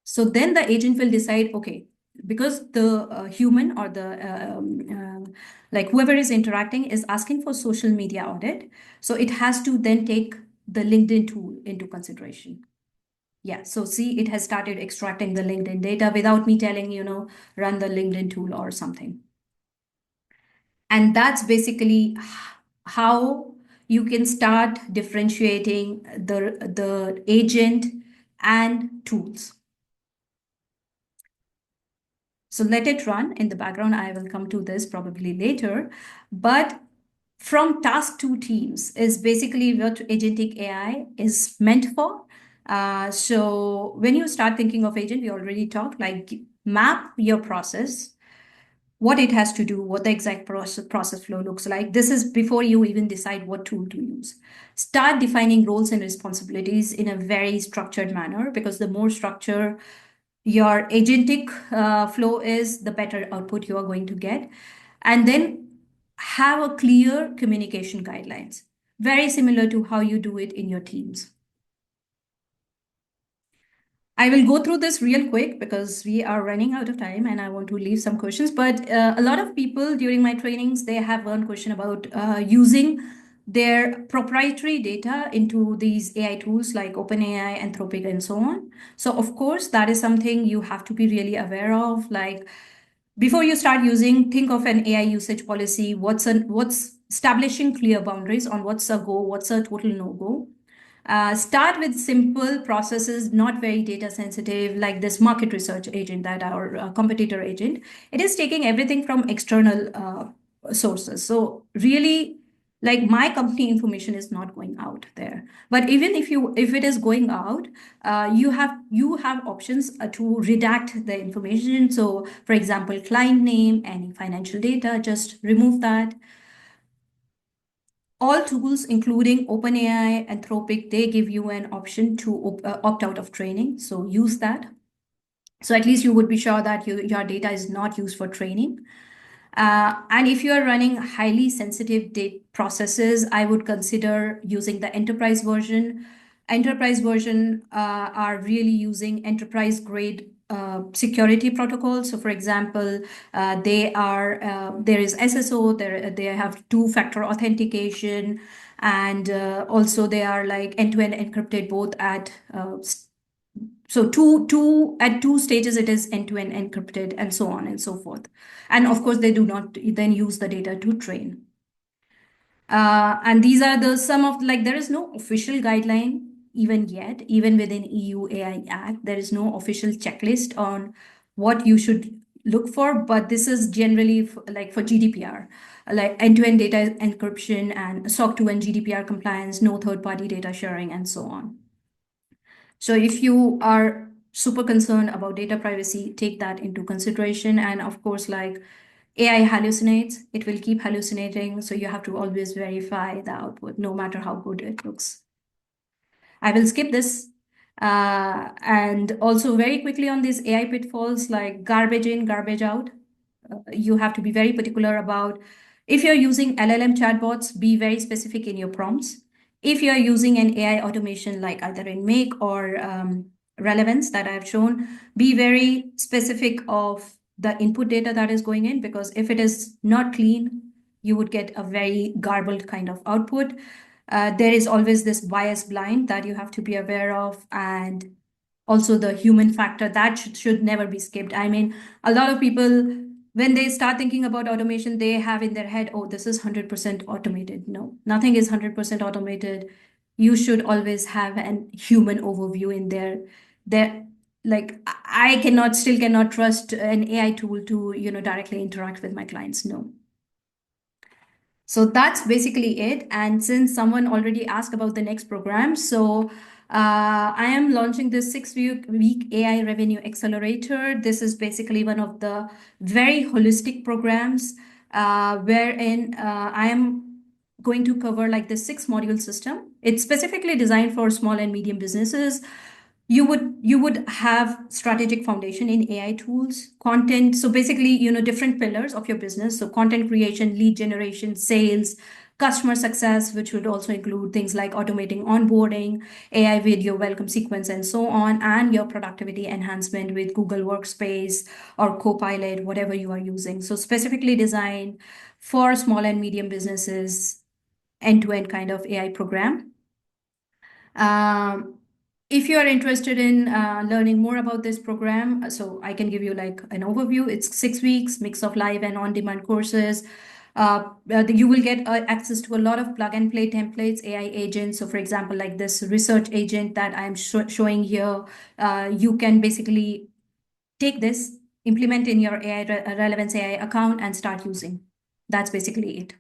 So then the agent will decide, okay, because the human or the whoever is interacting is asking for social media audit. So it has to then take the LinkedIn tool into consideration. Yeah, so see, it has started extracting the LinkedIn data without me telling, run the LinkedIn tool or something. And that's basically how you can start differentiating the agent and tools. So let it run in the background. I will come to this probably later. But from task to teams is basically what agentic AI is meant for. So when you start thinking of agent, we already talked, like map your process, what it has to do, what the exact process flow looks like. This is before you even decide what tool to use. Start defining roles and responsibilities in a very structured manner, because the more structure your agentic flow is, the better output you are going to get. And then have a clear communication guidelines, very similar to how you do it in your teams. I will go through this real quick because we are running out of time and I want to leave some questions. But a lot of people during my trainings, they have one question about using their proprietary data into these AI tools like OpenAI, Anthropic, and so on. So of course, that is something you have to be really aware of. Like before you start using, think of an AI usage policy. What's establishing clear boundaries on what's a go, what's a total no-go. Start with simple processes, not very data sensitive, like this market research agent that our competitor agent. It is taking everything from external sources. So really, like my company information is not going out there. But even if it is going out, you have options to redact the information. So for example, client name, any financial data, just remove that. All tools, including OpenAI, Anthropic, they give you an option to opt out of training. So use that. So at least you would be sure that your data is not used for training. And if you are running highly sensitive data processes, I would consider using the enterprise version. enterprise version are really using enterprise grade security protocols. So, for example, there is SSO, they have two-factor authentication, and also they are like end-to-end encrypted both at so two at two stages it is end-to-end encrypted and so on and so forth. And of course, they do not then use the data to train. And these are the some of like there is no official guideline even yet, even within EU AI Act, there is no official checklist on what you should look for, but this is generally like for GDPR, like end-to-end data encryption and SOC 2 and GDPR compliance, no third-party data sharing, and so on. So if you are super concerned about data privacy, take that into consideration. And of course, like AI hallucinates, it will keep hallucinating. So you have to always verify the output, no matter how good it looks. I will skip this. And also very quickly on these AI pitfalls like garbage in, garbage out. You have to be very particular about if you're using LLM chatbots, be very specific in your prompts. If you're using an AI automation like either in Make or Relevance that I've shown, be very specific of the input data that is going in, because if it is not clean, you would get a very garbled kind of output. There is always this bias blind that you have to be aware of, and also the human factor that should never be skipped. I mean, a lot of people, when they start thinking about automation, they have in their head, oh, this is 100% automated. No, nothing is 100% automated. You should always have an human overview in there. There, like I still cannot trust an AI tool to, directly interact with my clients. No. So that's basically it. And since someone already asked about the next program, so I am launching this 6-week AI Revenue Accelerator. This is basically one of the very holistic programs wherein I am going to cover like the 6-module system. It's specifically designed for small and medium businesses. You would have strategic foundation in AI tools, content. So basically, different pillars of your business. So content creation, lead generation, sales, customer success, which would also include things like automating onboarding, AI video welcome sequence, and so on, and your productivity enhancement with Google Workspace or Copilot, whatever you are using. So specifically designed for small and medium businesses, end-to-end kind of AI program. If you are interested in learning more about this program, so I can give you like an overview. It's 6 weeks, mix of live and on-demand courses. You will get access to a lot of plug and play templates, AI agents. So for example, like this research agent that I'm showing here, you can basically take this, implement in your AI Relevance AI account and start using. That's basically it.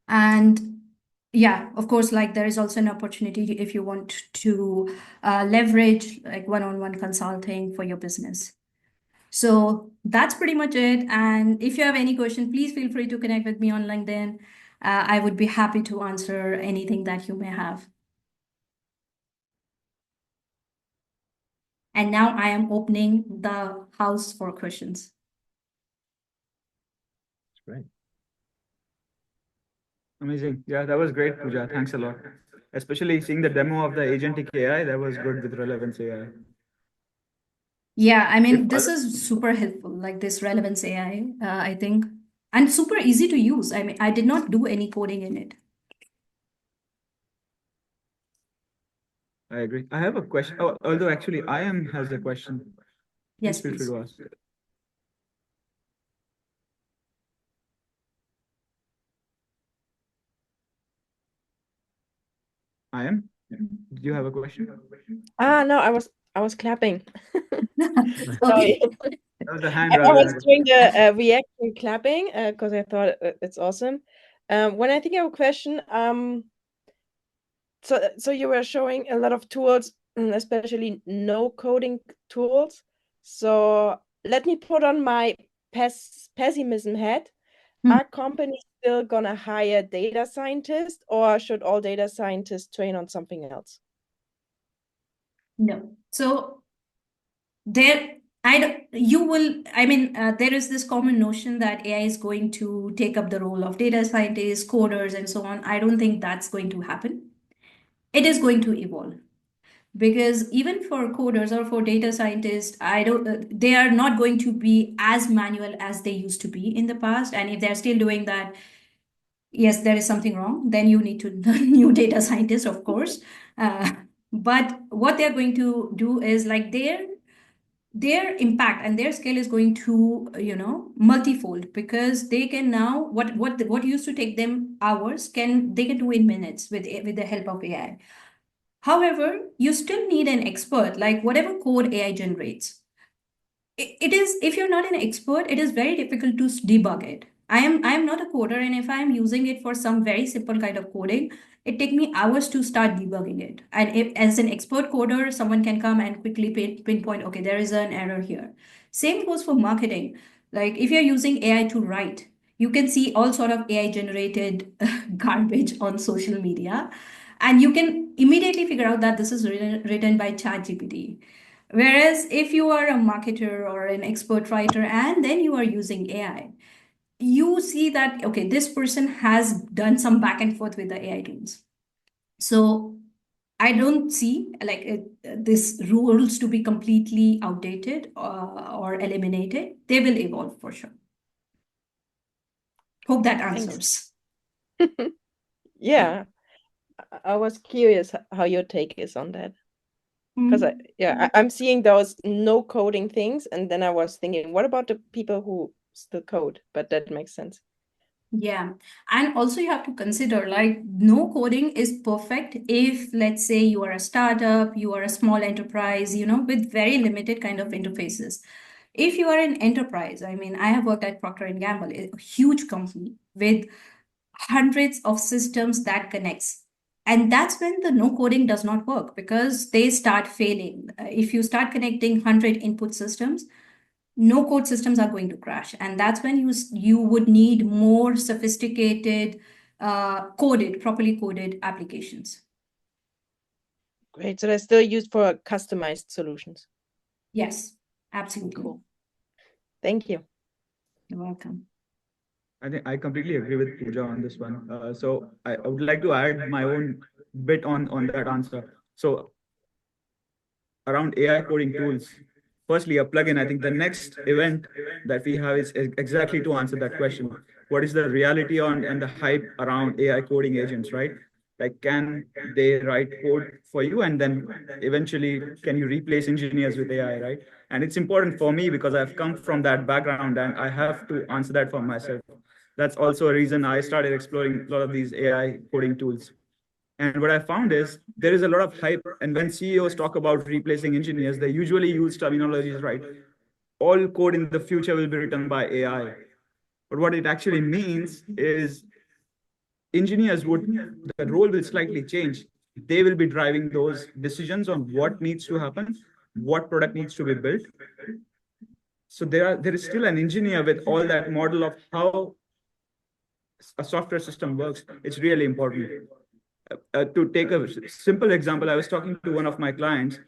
And yeah, of course, like there is also an opportunity if you want to leverage like one-on-one consulting for your business. So that's pretty much it. And if you have any question, please feel free to connect with me on LinkedIn. I would be happy to answer anything that you may have. And now I am opening the house for questions. That's great. Amazing. Yeah, that was great, Pooja. Thanks a lot. Especially seeing the demo of the agentic AI, that was good with Relevance AI. Yeah, I mean, If this other- is super helpful, like this Relevance AI, I think, and super easy to use. I mean, I did not do any coding in it. I agree. I have a question. Oh, although actually, I am has a question. Yes, Please feel free please. to ask. I am. Do you have a question? No, I was clapping. Okay. Sorry. That was a hand I rather was than doing the reaction clapping because I thought it's awesome. When I think of a question, so you were showing a lot of tools, especially no coding tools. So let me put on my pessimism hat. Are companies still gonna hire data scientists, or should all data scientists train on something else? No. So there, I mean, there is this common notion that AI is going to take up the role of data scientists, coders, and so on. I don't think that's going to happen. it is going to evolve. Because even for coders or for data scientists, they are not going to be as manual as they used to be in the past. And if they're still doing that, yes, there is something wrong. Then you need to new data scientists, of course. But what they're going to do is like their impact and their scale is going to multifold, because they can now what used to take them hours they can do in minutes with the help of AI. However, you still need an expert, like whatever code AI generates. It is, if you're not an expert, it is very difficult to debug it. I am not a coder, and if I am using it for some very simple kind of coding, it take me hours to start debugging it. And if as an expert coder, someone can come and quickly pinpoint, okay, there is an error here. Same goes for marketing. Like if you're using AI to write, you can see all sort of AI generated garbage on social media, and you can immediately figure out that this is written by ChatGPT. Whereas if you are a marketer or an expert writer and then you are using AI, you see that, okay, this person has done some back and forth with the AI tools. So I don't see this rules to be completely outdated or eliminated. They will evolve for sure. Hope that answers. Yeah, I was curious how your take is on that. Because I'm seeing those no coding things, and then I was thinking, what about the people who still code? But that makes sense. Yeah. And also you have to consider, like, no coding is perfect if, let's say, you are a startup, you are a small enterprise, with very limited kind of interfaces. If you are an enterprise, I mean, I have worked at Procter and Gamble, a huge company with hundreds of systems that connects. And that's when the no coding does not work, because they start failing. If you start connecting 100 input systems, no code systems are going to crash, and that's when you would need more sophisticated properly coded applications. Great. So they're still used for customized solutions. Yes, absolutely. Cool. Thank you. You're welcome. I think I completely agree with Pooja on this one. So I would like to add my own bit on that answer. So around AI coding tools, firstly, a plugin. I think the next event that we have is exactly to answer that question. What is the reality on and the hype around AI coding agents, right? Like, can they write code for you, and then eventually can you replace engineers with AI, right? And it's important for me because I've come from that background and I have to answer that for myself. That's also a reason I started exploring a lot of these AI coding tools. And what I found is there is a lot of hype. And when CEOs talk about replacing engineers, they usually use terminologies, right? All code in the future will be written by AI. But what it actually means is the role will slightly change. They will be driving those decisions on what needs to happen, what product needs to be built. So there is still an engineer with all that model of how a software system works. It's really important. To take a simple example, I was talking to one of my clients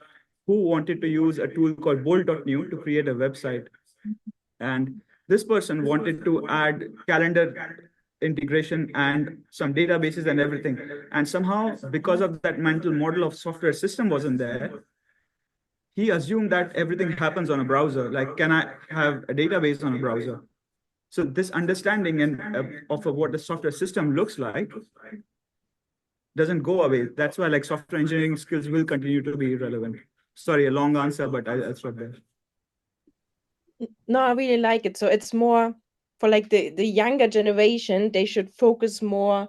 who wanted to use a tool called bolt.new to create a website. And this person wanted to add calendar integration and some databases and everything. And somehow, because of that mental model of software system wasn't there, he assumed that everything happens on a browser. Like, can I have a database on a browser? So this understanding of what the software system looks like doesn't go away. That's why like software engineering skills will continue to be relevant. Sorry, a long answer, but I'll stop there. No, I really like it. So it's more for like the younger generation, they should focus more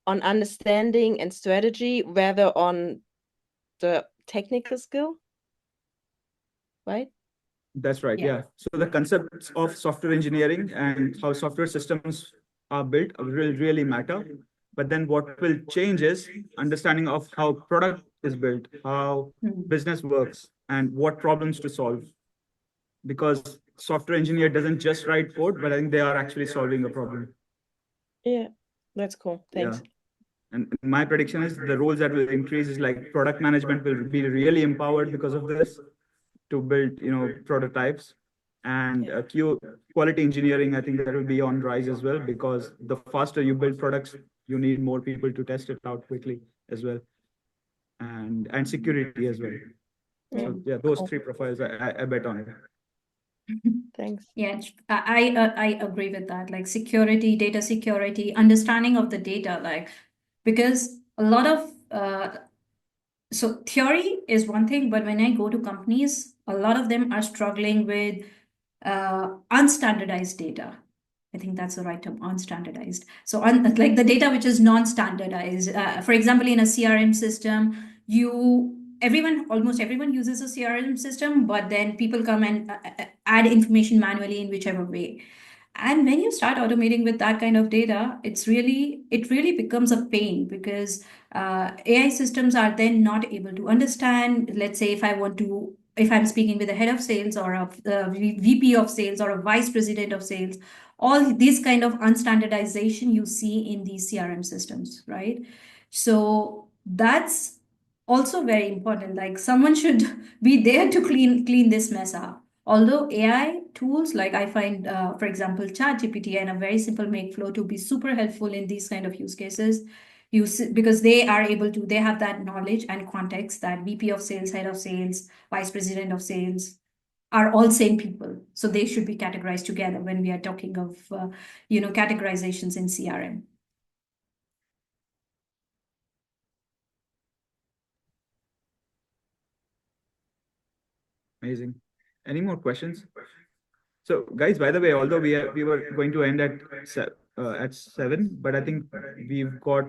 on understanding and strategy rather on the technical skill, right? That's right. Yeah. So the concepts of software engineering and how software systems are built will really matter. But then what will change is understanding of how product is built, how business works, and what problems to solve. Because software engineer doesn't just write code, but I think they are actually solving a problem. Yeah, that's cool. Thanks. Yeah. And my prediction is the roles that will increase is like product management will be really empowered because of this to build, prototypes, and quality engineering. I think that will be on rise as well, because the faster you build products, you need more people to test it out quickly as well. and security as well. So yeah, those three profiles, I bet on it. Thanks. Yeah, I agree with that. Like security, data security, understanding of the data, like because a lot of so theory is one thing, but when I go to companies, a lot of them are struggling with unstandardized data. I think that's the right term, unstandardized. So like the data which is non-standardized. For example, in a CRM system, almost everyone uses a CRM system, but then people come and add information manually in whichever way. And when you start automating with that kind of data, it really becomes a pain because AI systems are then not able to understand. Let's say if I'm speaking with a head of sales or a VP of sales or a vice president of sales, all these kind of unstandardization you see in these CRM systems, right? So that's also very important. Like someone should be there to clean this mess up. Although AI tools, like I find, for example, ChatGPT and a very simple make flow to be super helpful in these kind of use cases, because they have that knowledge and context that VP of sales, head of sales, vice president of sales are all same people. So they should be categorized together when we are talking of, categorizations in CRM. Amazing. Any more questions? So, guys, by the way, although we were going to end at 7, but I think we've got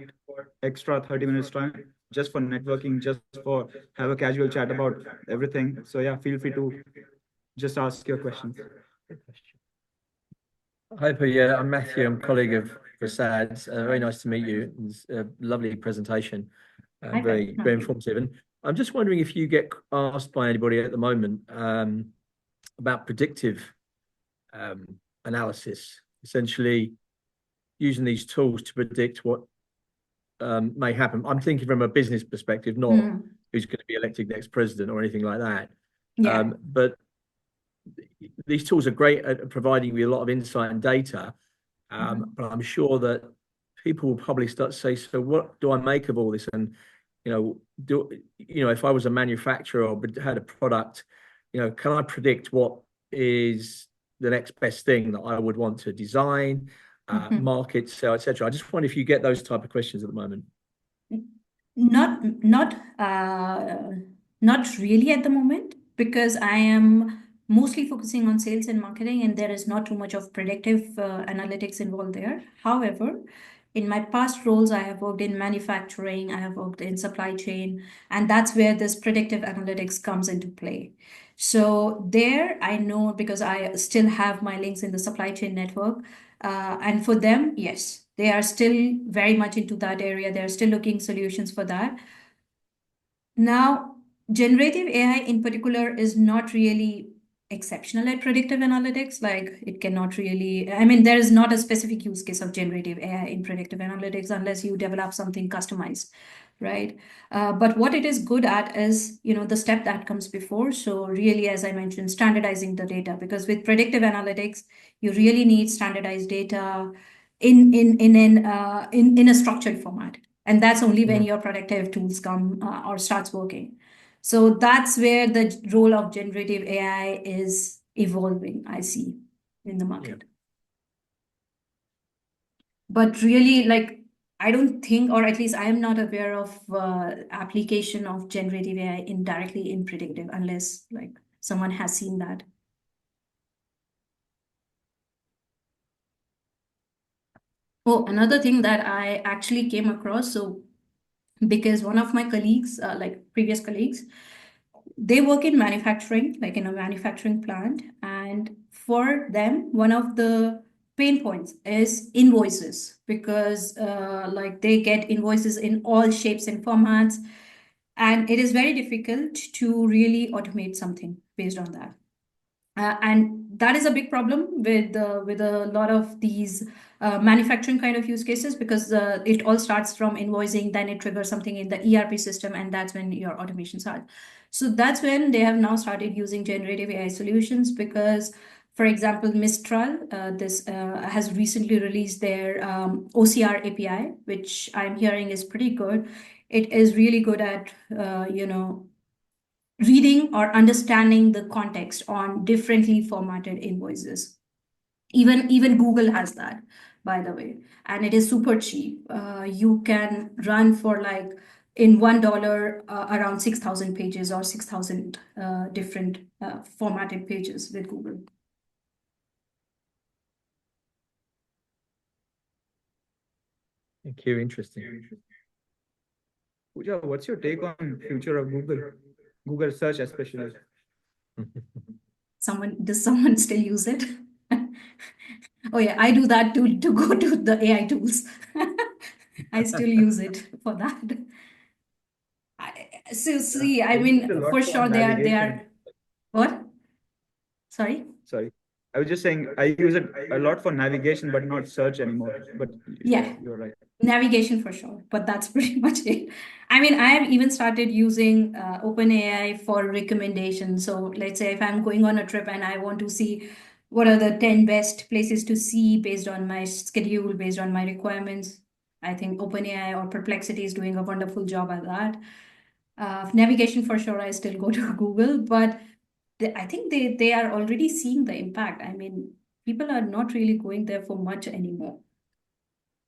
extra 30 minutes time just for networking, just for have a casual chat about everything. So yeah, feel free to just ask your questions. Hi, Pooja. I'm Matthew. I'm a colleague of Prasad's. Very nice to meet you. It's a lovely presentation. Very informative. And I'm just wondering if you get asked by anybody at the moment about predictive analysis, essentially using these tools to predict what may happen. I'm thinking from a business perspective, not who's going to be elected next president or anything like that. Yeah. But these tools are great at providing you a lot of insight and data. But I'm sure that people will probably start to say, so what do I make of all this? And, if I was a manufacturer or had a product, can I predict what is the next best thing that I would want to design, market, sell, etc.? I just wonder if you get those type of questions at the moment. Not really at the moment, because I am mostly focusing on sales and marketing, and there is not too much of predictive analytics involved there. However, in my past roles, I have worked in manufacturing, I have worked in supply chain, and that's where this predictive analytics comes into play. So there I know, because I still have my links in the supply chain network. And for them, yes, they are still very much into that area. They're still looking solutions for that. Now, generative AI in particular is not really exceptional at predictive analytics. Like it cannot really, there is not a specific use case of generative AI in predictive analytics unless you develop something customized, right? But what it is good at is, the step that comes before. So really, as I mentioned, standardizing the data, because with predictive analytics, you really need standardized data in a structured format. And that's only when your predictive tools come or starts working. So that's where the role of generative AI is evolving, I see, in the market. But really, like, I don't think, or at least I am not aware of application of generative AI indirectly in predictive, unless like someone has seen that. Oh, another thing that I actually came across, so because one of my colleagues, like previous colleagues, they work in manufacturing, like in a manufacturing plant. And for them, one of the pain points is invoices, because like they get invoices in all shapes and formats. And it is very difficult to really automate something based on that. And that is a big problem with a lot of these manufacturing kind of use cases, because it all starts from invoicing, then it triggers something in the ERP system, and that's when your automation starts. So that's when they have now started using generative AI solutions, because For example, Mistral, this has recently released their OCR API, which I'm hearing is pretty good. It is really good at, reading or understanding the context on differently formatted invoices. Even Google has that, by the way, and it is super cheap. You can run for like in $1 around 6,000 pages or 6,000 different formatted pages with Google. Thank you. Interesting. Pooja, what's your take on future of Google search especially? Does someone still use it? Oh yeah, I do that to go to the AI tools. I still use it for that. I mean, for sure they are. What? Sorry? Sorry. I was just saying I use it a lot for navigation, but not search anymore. But Yeah. You're right. Navigation for sure, but that's pretty much it. I mean, I have even started using OpenAI for recommendations. So let's say if I'm going on a trip and I want to see what are the 10 best places to see based on my schedule, based on my requirements, I think OpenAI or Perplexity is doing a wonderful job at that. Navigation for sure, I still go to Google, but I think they are already seeing the impact. I mean, people are not really going there for much anymore.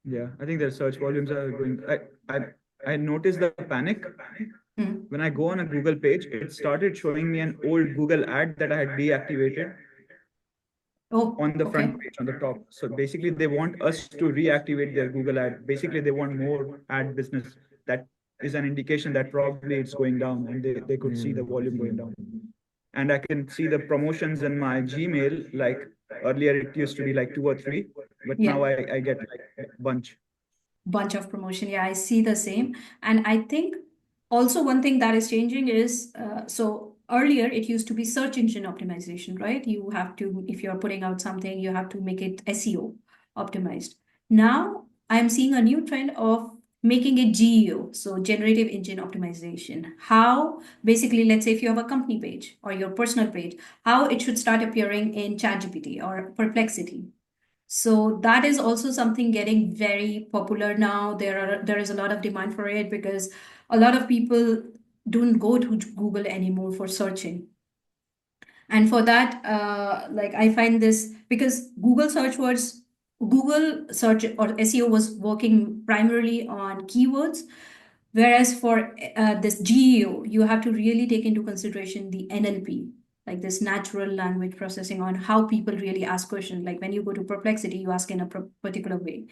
Yeah, I think their search volumes are going. I noticed the panic when I go on a Google page. It started showing me an old Google ad that I had deactivated on the front page on the top. So basically, they want us to reactivate their Google ad. Basically, they want more ad business. That is an indication that probably it's going down, and they could see the volume going down. And I can see the promotions in my Gmail. Like earlier, it used to be like 2 or 3, but now I get like a bunch of promotion. Yeah, I see the same. And I think also one thing that is changing is so earlier it used to be search engine optimization, right? You have to, if you're putting out something, you have to make it SEO optimized. Now I'm seeing a new trend of making it GEO, so generative engine optimization. How basically, let's say if you have a company page or your personal page, how it should start appearing in ChatGPT or Perplexity. So that is also something getting very popular now. There is a lot of demand for it because a lot of people don't go to Google anymore for searching. And for that, like I find this because Google search or SEO was working primarily on keywords. Whereas for this GEO, you have to really take into consideration the NLP, like this natural language processing on how people really ask questions. Like when you go to Perplexity, you ask in a particular way.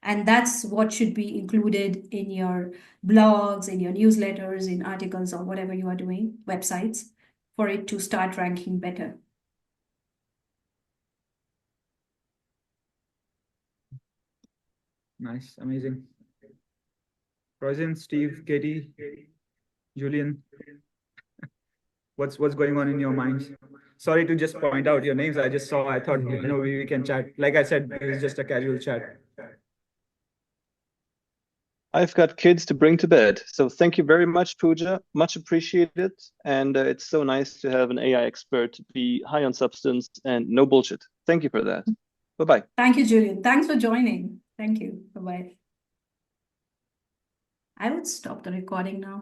And that's what should be included in your blogs, in your newsletters, in articles, or whatever you are doing, websites, for it to start ranking better. Nice, amazing. Rosin, Steve, Katie, Julian, what's going on in your minds? Sorry to just point out your names. I just saw. I thought we can chat. Like I said, it's just a casual chat. I've got kids to bring to bed. So thank you very much, Pooja. Much appreciated. And it's so nice to have an AI expert be high on substance and no bullshit. Thank you for that. Bye-bye. Thank you, Julian. Thanks for joining. Thank you. Bye-bye. I would stop the recording now.